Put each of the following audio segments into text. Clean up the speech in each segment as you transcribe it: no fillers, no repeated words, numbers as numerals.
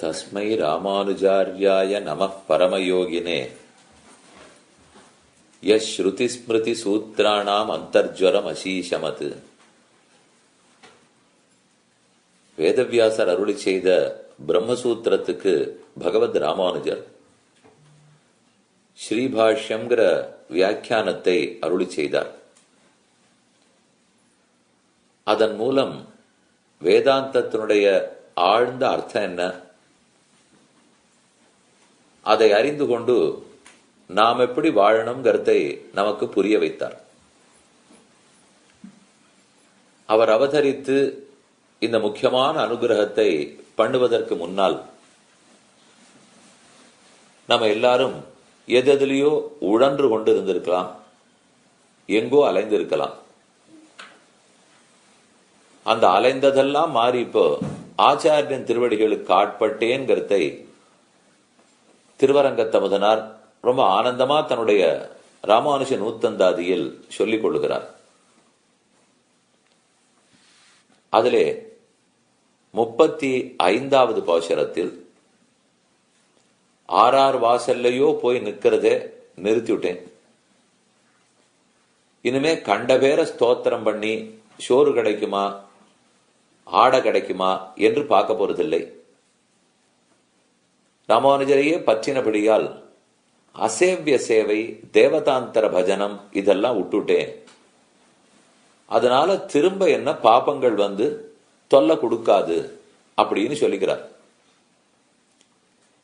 தஸ்மை ராமானுஜார்யாய நமः பரமயோகினே யஸ்ருதி ஸ்மிருதி சூத்ராணாம் அந்தர்ஜ்வரம் அசீஷமத். வேதவியாசர் அருளி செய்த பிரம்மசூத்திரத்துக்கு பகவத் ராமானுஜர் ஸ்ரீபாஷ்யம்ங்கிற வியாக்கியானத்தை அருளி செய்தார். அதன் மூலம் வேதாந்தத்தினுடைய ஆழ்ந்த அர்த்தம் என்ன, அதை அறிந்து கொண்டு நாம் எப்படி வாழணுங்கிறதை நமக்கு புரிய வைத்தார். அவர் அவதரித்து இந்த முக்கியமான அனுகிரகத்தை பண்ணுவதற்கு முன்னால் நம்ம எல்லாரும் எதிலையோ உழன்று கொண்டு இருந்திருக்கலாம், எங்கோ அலைந்திருக்கலாம். அந்த அலைந்ததெல்லாம் மாறி இப்போ ஆச்சாரியன் திருவடிகளுக்கு ஆட்பட்டேன்கிறதை திருவரங்கத்தமுதனார் ரொம்ப ஆனந்தமா தன்னுடைய ராமானுஜ நூத்தந்தாதியில் சொல்லிக் கொள்ளுகிறார். அதிலே 35வது பாசுரத்தில் ஆறார் வாசல்லையோ போய் நிக்கிறதே நிறுத்திவிட்டேன், இனிமே கண்ட பேர ஸ்தோத்திரம் பண்ணி சோறு கிடைக்குமா ஆட கிடைக்குமா என்று பார்க்க போறதில்லை. ராமானுஜரையே பற்றினபடியால் அசேவிய சேவை, தேவதாந்தர பஜனம் இதெல்லாம் விட்டுட்டேன். அதனால திரும்ப என்ன பாபங்கள் வந்து தொல்லை கொடுக்காது அப்படின்னு சொல்லிக்கிறார்.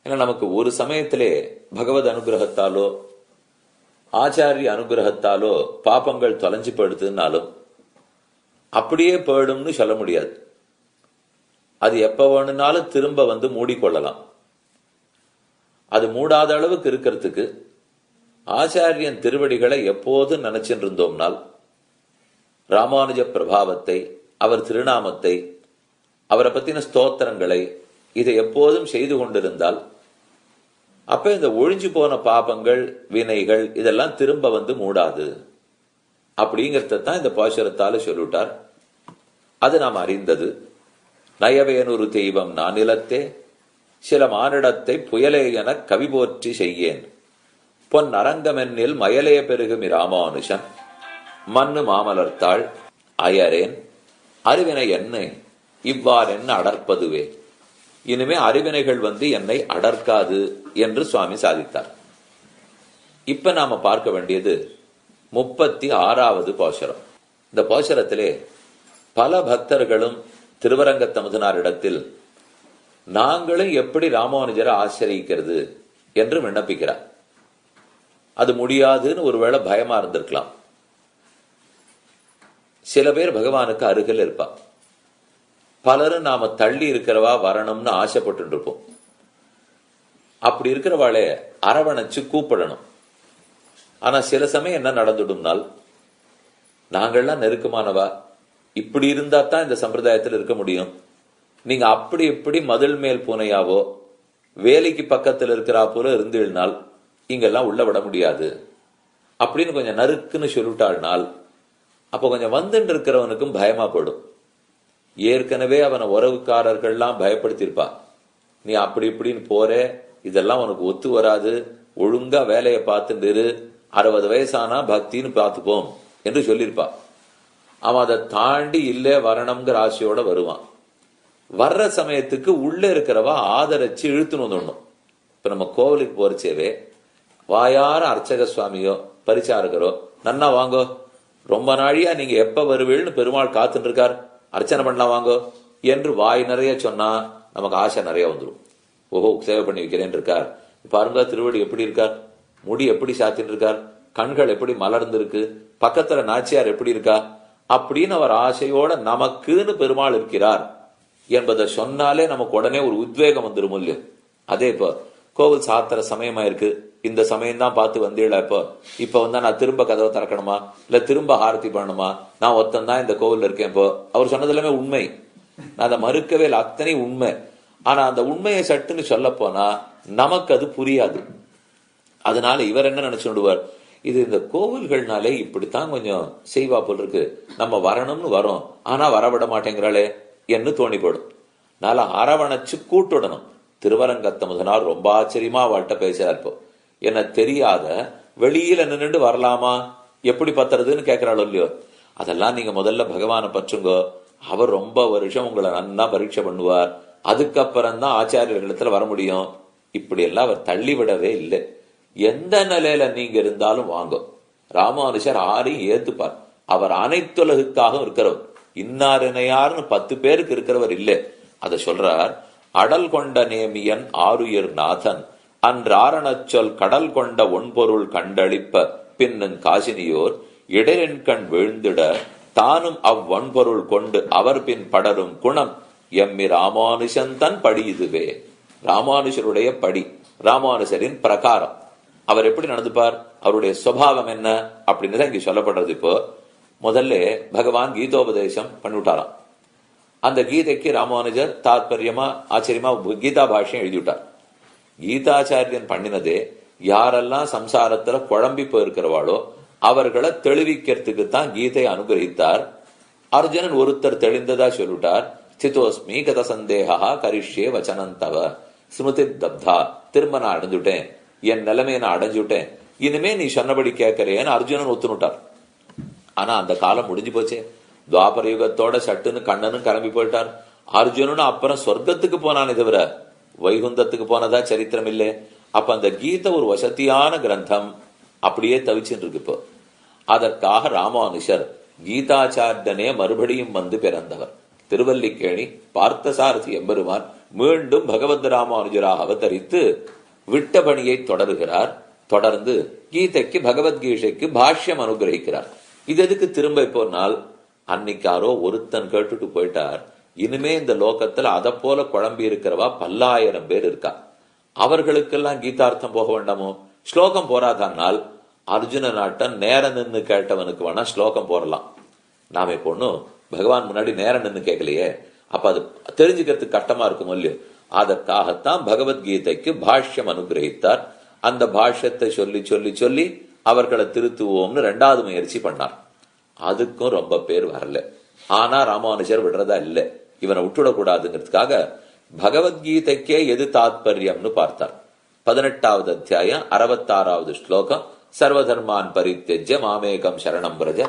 ஏன்னா நமக்கு ஒரு சமயத்திலே பகவத் அனுகிரகத்தாலோ ஆச்சாரிய அனுகிரகத்தாலோ பாபங்கள் தொலைஞ்சு போயிடுதுன்னாலும் அப்படியே போயிடும்னு சொல்ல முடியாது. அது எப்ப வேணும்னாலும் திரும்ப வந்து மூடிக்கொள்ளலாம். அது மூடாத அளவுக்கு இருக்கிறதுக்கு ஆச்சாரியன் திருவடிகளை எப்போது நினைச்சுட்டு இருந்தோம்னால் ராமானுஜ பிரபாவத்தை, அவர் திருநாமத்தை, அவரை பத்தின ஸ்தோத்திரங்களை இதை எப்போதும் செய்து கொண்டிருந்தால் அப்ப இந்த ஒழிஞ்சு போன பாபங்கள் வினைகள் இதெல்லாம் திரும்ப வந்து மூடாது அப்படிங்கிறதான் இந்த பாசுரத்தால சொல்லிவிட்டார். அது நாம் அறிந்தது. நயவேனொரு தெய்வம் நானிலத்தே சில மானிடத்தை புயலே என கவி போற்றி செய்யேன், பொன் அரங்கமென்னில் மயலே பெருகுமி ராமானுஷன் மண்ணு மாமலர்த்தாள் அயரேன் அறிவினை என்னை இவ்வாறென்ன அடர்ப்பதுவே. இனிமே அறிவினைகள் வந்து என்னை அடர்க்காது என்று சுவாமி சாதித்தார். இப்ப நாம பார்க்க வேண்டியது 36வது பாசுரம். இந்த பாசுரத்திலே பல பக்தர்களும் திருவரங்கத்தமுதனாரிடத்தில் நாங்களும் எப்படி ராமானுஜரை ஆசிரியிக்கிறது என்று விண்ணப்பிக்கிறார். அது முடியாதுன்னு ஒருவேளை பயமா இருந்திருக்கலாம். சில பேர் பகவானுக்கு அருகில் இருப்பா, பலரும் நாம தள்ளி இருக்கிறவா வரணும்னு ஆசைப்பட்டு இருப்போம். அப்படி இருக்கிறவாளே அரவணைச்சு கூப்பிடணும். ஆனா சில சமயம் என்ன நடந்துடும்னால், நாங்கள்லாம் நெருக்கமானவா, இப்படி இருந்தா தான் இந்த சம்பிரதாயத்தில் இருக்க முடியும், நீங்க அப்படி இப்படி மதில் மேல் பூனையாவோ வேலைக்கு பக்கத்தில் இருக்கிறா போல இருந்தீழ்னால் இங்கெல்லாம் உள்ள விட முடியாது அப்படின்னு கொஞ்சம் நறுக்குன்னு சொல்லிட்டாள்னால் அப்போ கொஞ்சம் வந்துட்டு இருக்கிறவனுக்கும் பயமா போடும். ஏற்கனவே அவனை உறவுக்காரர்கள்லாம் பயப்படுத்திருப்பா, நீ அப்படி இப்படின்னு போற, இதெல்லாம் உனக்கு ஒத்து வராது, ஒழுங்கா வேலையை பார்த்துட்டு 60 வயசானா பக்தின்னு பார்த்துப்போம் என்று சொல்லியிருப்பா. அவன் அதை தாண்டி இல்ல வரணுங்கிற ஆசையோட வருவான். வர்ற சமயத்துக்கு உள்ள இருக்கிறவா ஆதரிச்சு இழுத்துன்னு வந்துடணும். இப்ப நம்ம கோவிலுக்கு போறச்சேவே வாயார அர்ச்சக சுவாமியோ பரிசாரகரோ நன்னா வாங்கோ, ரொம்ப நாழியா நீங்க எப்ப வருவீள்னு பெருமாள் காத்துட்டு இருக்கார், அர்ச்சனை பண்ணலாம் வாங்கோ என்று வாய் நிறைய சொன்னா நமக்கு ஆசை நிறைய வந்துடும். ஓஹோ சேவை பண்ணி வைக்கிறேன் இருக்கார், பாருங்க திருவடி எப்படி இருக்கார், முடி எப்படி சாத்திட்டு இருக்கார், கண்கள் எப்படி மலர்ந்து இருக்கு, பக்கத்துல நாச்சியார் எப்படி இருக்கா அப்படின்னு அவர் ஆசையோட நமக்குன்னு பெருமாள் இருக்கிறார் என்பதை சொன்னாலே நமக்கு உடனே ஒரு உத்வேகம் வந்துடும் இல்லையோ. அதே இப்போ கோவில் சாத்திர சமயமா இருக்கு, இந்த சமயம் தான் பார்த்து வந்தீங்களா, இப்ப வந்தா நான் திரும்ப கதவை திறக்கணுமா இல்ல திரும்ப ஆரத்தி பண்ணணுமா, நான் ஒருத்தன் இந்த கோவில் இருக்கேன். இப்போ அவர் சொன்னது எல்லாமே உண்மை, நான் அதை மறுக்கவே இல்லை, அத்தனை உண்மை. ஆனா அந்த உண்மையை சட்டுன்னு சொல்ல போனா நமக்கு அது புரியாது. அதனால இவர் என்ன நினைச்சு விடுவார், இது இந்த கோவில்கள்னாலே இப்படித்தான் கொஞ்சம் செய்வா போல் இருக்கு, நம்ம வரணும்னு வரோம் ஆனா வரவிட மாட்டேங்கிறாளே என்று தோணி போடும். நால அரவணைச்சு கூட்டுடணும். திருவரங்கத்த முதனார் ரொம்ப ஆச்சரியமா அவள்கிட்ட பேசுறார். இப்போ என்ன தெரியாத வெளியில நின்றுட்டு வரலாமா, எப்படி பத்துறதுன்னு கேட்கிறாளோ இல்லையோ, அதெல்லாம் நீங்க முதல்ல பகவானை பற்றுங்கோ, அவர் ரொம்ப வருஷம் உங்களை நன்னா பரீட்சை பண்ணுவார், அதுக்கப்புறம் தான் ஆச்சாரியர்களிடத்துல வர முடியும். இப்படி எல்லாம் அவர் தள்ளிவிடவே இல்லை. எந்த நிலையில நீங்க இருந்தாலும் வாங்கும். ராமானுஜர் ஆரையும் ஏத்துப்பார். அவர் அனைத்துலகுக்காக இருக்கிறவர், இன்னார் இணையார்னு 10 பேருக்கு இருக்கிறவர் இல்லை. அதை சொல்றார். அடல் கொண்ட நேமியன் ஆருயிர் நாதன் அன்றாரணச் சொல் கடல் கொண்ட ஒன்பொருள் கண்டளிப்ப பின்னன் காசினியோர் இடையன் கண் வீழ்ந்திட தானும் அவ்வொன்பொருள் கொண்டு அவர் பின் படரும் குணம் எம்மி ராமானுஜன் தன் படி இதுவே. ராமானுஜருடைய படி, ராமானுஜரின் பிரகாரம். அவர் எப்படி நடந்துப்பார், அவருடைய சுபாவம் என்ன அப்படின்னு இங்க சொல்லப்படுறது. இப்போ முதல்ல பகவான் கீதோபதேசம் பண்ணிவிட்டாராம். அந்த கீதைக்கு ராமானுஜர் தாத்பரியமா ஆச்சரியமா கீதா பாஷ்யம் எழுதிவிட்டார். கீதாச்சாரியன் பண்ணினதே யாரெல்லாம் சம்சாரத்துல குழம்பி போயிருக்கிறவாளோ அவர்களை தெளிவிக்கிறதுக்கு தான் கீதை அனுகிரகித்தார். அர்ஜுனன் ஒருத்தர் தெளிந்ததா சொல்லிட்டார். ஸ்திதோஸ்மி கத சந்தேகா கரிஷ்யே வச்சனந்தவ ஸ்மிருதி தப்தா, திரும்ப நான் அடைஞ்சுட்டேன், என் நிலைமையை நான் அடைஞ்சுட்டேன், இனிமே நீ சொன்னபடி கேட்கறேன்னு அர்ஜுனன் ஒத்துனுட்டார். ஆனா அந்த காலம் முடிஞ்சு போச்சே. துவாபர யுகத்தோட சட்டுன்னு கண்ணனும் கிளம்பி போயிட்டார். அர்ஜுனனும் அப்புறம் சொர்க்கத்துக்கு போனானே தவிர வைகுந்தத்துக்கு போனதா சரித்திரம் இல்லை. அப்ப அந்த கீதை ஒரு வசதியான கிரந்தம் அப்படியே தவிச்சுட்டு இருக்கு. இப்போ அதற்காக ராமானுஷர் கீதாச்சாரியனே மறுபடியும் வந்து பிறந்தவர். திருவல்லிக்கேணி பார்த்தசாரதி எம்பெருமான் மீண்டும் பகவத் ராமானுஜராக அவதரித்து விட்ட பணியை தொடருகிறார். தொடர்ந்து கீதைக்கு பகவத்கீதைக்கு பாஷ்யம் அனுகிரகிக்கிறார். இது எதுக்கு திரும்ப போனால், அன்னைக்காரோ ஒருத்தன் கேட்டுட்டு போயிட்டார், இனிமே இந்த லோகத்துல அதை போல குழம்பி இருக்கிறவா 10,000 பேர் இருக்கா, அவர்களுக்கெல்லாம் கீதார்த்தம் போக வேண்டாமோ? ஸ்லோகம் போராதானால் அர்ஜுன நாட்டன் நேர நின்று கேட்டவனுக்கு வேணா ஸ்லோகம் போடலாம். நாம இப்போ ஒன்னும் பகவான் முன்னாடி நேரம் நின்று கேட்கலையே, அப்ப அது தெரிஞ்சுக்கிறதுக்கு கஷ்டமா இருக்கும் இல்லையோ. அதற்காகத்தான் பகவத்கீதைக்கு பாஷ்யம் அனுகிரகித்தார். அந்த பாஷ்யத்தை சொல்லி சொல்லி சொல்லி அவர்களை திருத்துவோம்னு 2வது முயற்சி பண்ணார். அதுக்கும் ரொம்ப பேர் வரல. ஆனா ராமானுஜர் விடுறதா இல்லை, இவனை விட்டுடக்கூடாதுங்கிறதுக்காக பகவத்கீதைக்கே எது தாத்பரியம்னு பார்த்தார். 18வது அத்தியாயம் 66வது ஸ்லோகம், சர்வதர்மான் பரித்யஜ்ய மாமேகம் சரணம் பிரஜ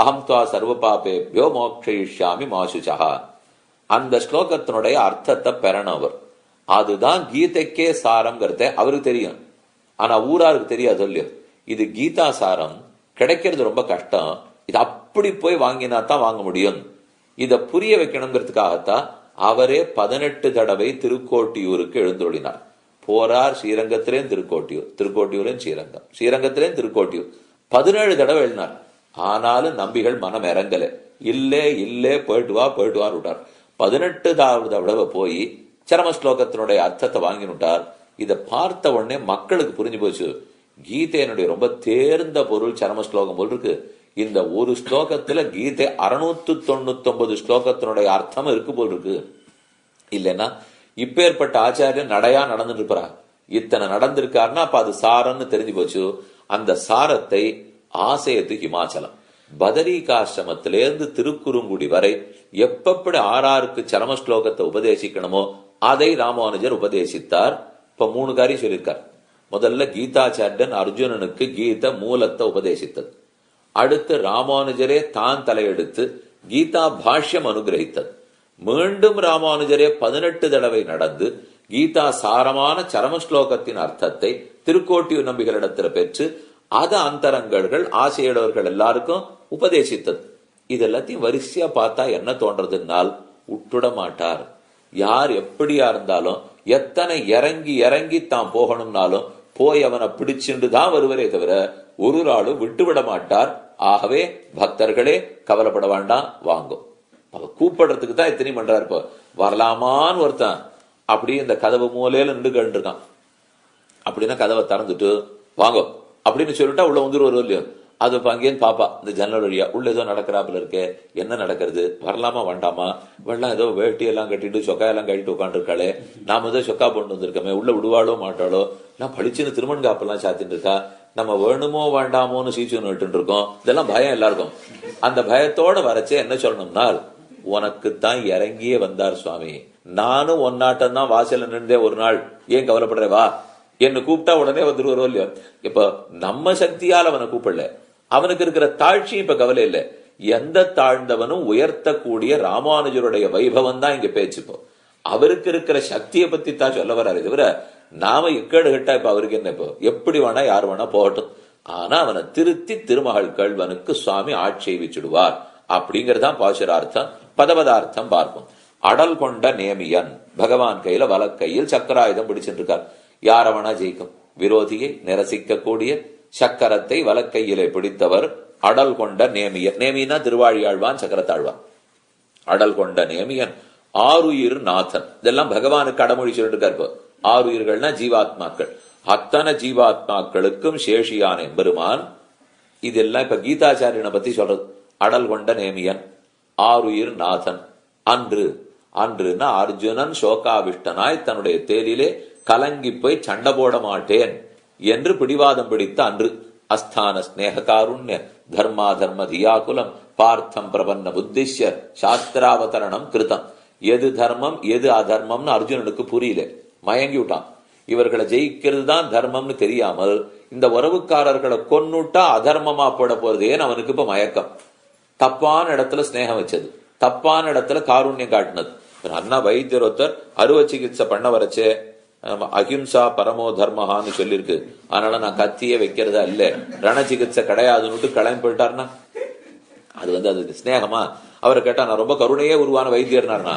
அகம் துவா சர்வ பாபேபியோ மோக்ஷயிஷ்யாமி மாசுசா. அந்த ஸ்லோகத்தினுடைய அர்த்தத்தை பெறணவர். அதுதான் கீதைக்கே சாரம்ங்கிறத அவருக்கு தெரியும், ஆனா ஊராருக்கு தெரியாது இல்லையோ. இது கீதா சாரம் கிடைக்கிறது ரொம்ப கஷ்டம். இது அப்படி போய் வாங்கினா தான் வாங்க முடியும். இத புரிய வைக்கணுங்கிறதுக்காகத்தான் அவரே 18 தடவை திருக்கோட்டியூருக்கு எழுந்தொழினார். போறார் ஸ்ரீரங்கத்திலேயும் திருக்கோட்டியூர், திருக்கோட்டியூரையும் ஸ்ரீரங்கம், ஸ்ரீரங்கத்திலேயும் திருக்கோட்டியூர் 17 தடவை எழுதினார். ஆனாலும் நம்பிகள் மனம் இறங்கல. இல்லே இல்லே போயிட்டு வா போயிட்டு வா விட்டார். 18வது தடவை போய் சரம ஸ்லோகத்தினுடைய அர்த்தத்தை வாங்கினுட்டார். இதை பார்த்த உடனே மக்களுக்கு புரிஞ்சு போச்சு, கீதையினுடைய ரொம்ப தேர்ந்த பொருள் சரம ஸ்லோகம் போல் இருக்கு. இந்த ஒரு ஸ்லோகத்துல கீதை 699 ஸ்லோகத்தினுடைய அர்த்தம் இருக்கு போல் இருக்கு. இல்லைன்னா இப்பேற்பட்ட ஆச்சாரியன் நடையா நடந்துட்டு இருப்பாரா? இத்தனை நடந்திருக்காருன்னா அப்ப அது சாரம்னு தெரிஞ்சு போச்சு. அந்த சாரத்தை ஆசையத்து ஹிமாச்சலம் பதரிகாசிரமத்திலேருந்து திருக்குறுங்குடி வரை எப்படி 6 சரம ஸ்லோகத்தை உபதேசிக்கணுமோ அதை ராமானுஜர் உபதேசித்தார். இப்ப 3 காரியம் சொல்லியிருக்கார். முதல்ல கீதாச்சாரியன் அர்ஜுனனுக்கு கீத மூலத்தை உபதேசித்தது. அடுத்து ராமானுஜரே தான் தலையெடுத்து கீதா பாஷ்யம் அனுகிரகித்தது. மீண்டும் ராமானுஜரே 18 தடவை நடந்து கீதா சாரமான சரம ஸ்லோகத்தின் அர்த்தத்தை திருக்கோட்டியூர் நம்பிகளிடத்துல பெற்று அத அந்தரங்கர்கள் ஆசையுடையவர்கள் எல்லாருக்கும் உபதேசித்தது. இதெல்லாத்தையும் வரிசையா பார்த்தா என்ன தோன்றதுனால், விட்டுட மாட்டார். யார் எப்படியா இருந்தாலும் எத்தனை இறங்கி இறங்கி தான் போகணும்னாலும் போய் அவனை பிடிச்சுண்டு தான் வருவரே தவிர ஒரு நாளும் விட்டுவிட மாட்டார். ஆகவே பக்தர்களே கவலைப்பட வேண்டாம், வாங்கும். அவ கூப்பிடுறதுக்கு தான் இத்தனை பண்றாரு. இப்போ வரலாமான்னு ஒருத்தன் அப்படியே இந்த கதவு மூலையில நின்று இருக்கான். அப்படின்னா கதவை திறந்துட்டு வாங்கோ அப்படின்னு சொல்லிட்டா உள்ள வந்துரு வரும் இல்லையோ. அது அங்கேன்னு பாப்பா இந்த ஜன்னல் வழியா உள்ள ஏதோ நடக்கிறாப்புல இருக்கே, என்ன நடக்கிறது, வரலாமா வேண்டாமா, வெள்ளம் ஏதோ வேட்டி எல்லாம் கட்டிட்டு சொக்காயெல்லாம் கட்டிட்டு உட்காந்துருக்காளே, நாம ஏதோ சொக்கா போட்டு வந்திருக்கோமே, உள்ள விடுவாளோ மாட்டாளோ, நான் பளிச்சுன்னு திருமண் காப்பெல்லாம் சாத்திட்டு இருக்கா, நம்ம வேணுமோ வேண்டாமோன்னு சீச்சுன்னு விட்டு இருக்கோம். இதெல்லாம் பயம் எல்லாருக்கும். அந்த பயத்தோட வரச்சே என்ன சொல்லணும்னா, உனக்குத்தான் இறங்கியே வந்தார் சுவாமி, நானும் ஒன்னாட்டம் தான் வாசல்ல நின்றே ஒரு நாள், ஏன் கவலைப்படுற வா, என்ன கூப்பிட்டா உடனே வந்துருவரோ இல்லையோ. இப்ப நம்ம சக்தியால் அவனை கூப்பிடல, அவனுக்கு இருக்கிற தாழ்ச்சி இப்ப கவலை இல்லை. எந்த தாழ்ந்தவனும் உயர்த்தக்கூடிய ராமானுஜருடைய வைபவம் தான் இங்க பேச்சுப்போ. அவருக்கு இருக்கிற சக்தியை பத்தி தான் சொல்ல வராது தவிர நாம எக்கேடு கட்டா இப்ப அவருக்கு என்ன, இப்போ எப்படி வேணா யார் வேணா போகட்டும், ஆனா அவனை திருத்தி திருமகள் கல்வனுக்கு சுவாமி ஆட்சியை வச்சுடுவார் அப்படிங்கறதான் பாசுரார்த்தம். பதபதார்த்தம் பார்ப்போம். அடல் கொண்ட நேமியன், பகவான் கையில வலக்கையில் சக்கராயுதம் பிடிச்சிட்டு இருக்கார். யாரவனா ஜெயிக்கும், விரோதியை நிரசிக்க கூடிய சக்கரத்தை வலக்கையிலே பிடித்தவர் அடல் கொண்ட நேமியன். நேமியனா திருவாழியாழ்வான், சக்கரத்தாழ்வான். அடல் கொண்ட நேமியன் ஆறுயிர் நாதன், இதெல்லாம் பகவானுக்கு அடமொழி சொல்லிட்டு இருக்கார். இப்போ ஆறுயிர்கள்னா ஜீவாத்மாக்கள், அத்தனை ஜீவாத்மாக்களுக்கும் சேஷியான எம்பெருமான். இதெல்லாம் இப்ப கீதாச்சாரியனை பத்தி சொல்றது. அடல் கொண்ட நேமியன் ஆறுயிர் நாதன். அன்று, அன்றுனா அர்ஜுனன் சோகாவிஷ்டனாய் தன்னுடைய தேரிலே கலங்கி போய் சண்டை போட மாட்டேன் என்று பிடிவாதம் பிடித்த அன்று. அஸ்தான ஸ்நேக காருண்ய தர்மா தர்ம தியாகுலம் பார்த்தம் பிரபன்ன புத்திஷ்ய சாஸ்திராவதரணம் கிருதம். எது தர்மம் எது அதர்மம்னு அர்ஜுனனுக்கு புரியல, மயங்கி விட்டான். இவர்களை ஜெயிக்கிறது தான் தர்மம்னு தெரியாமல் இந்த உறவுக்காரர்களை கொன்னுட்டா அதர்மமா போட போறதேன்னு அவனுக்கு இப்ப மயக்கம். தப்பான இடத்துல ஸ்நேகம் வச்சது, தப்பான இடத்துல காருண்யம் காட்டினது. அண்ணா வைத்தியர் ஒருத்தர் அறுவை சிகிச்சை பண்ண வரைச்சே அஹிம்சா பரமோ தர்மஹான்னு சொல்லிருக்கு, அதனால நான் கத்தியே வைக்கிறதா இல்ல, ரண சிகிச்சை கிடையாதுன்னு கிளம்பி போயிட்டாருன்னா அது அது ஸ்நேகமா? அவரை கேட்டா நான் ரொம்ப கருணையே உருவான வைத்தியர்னா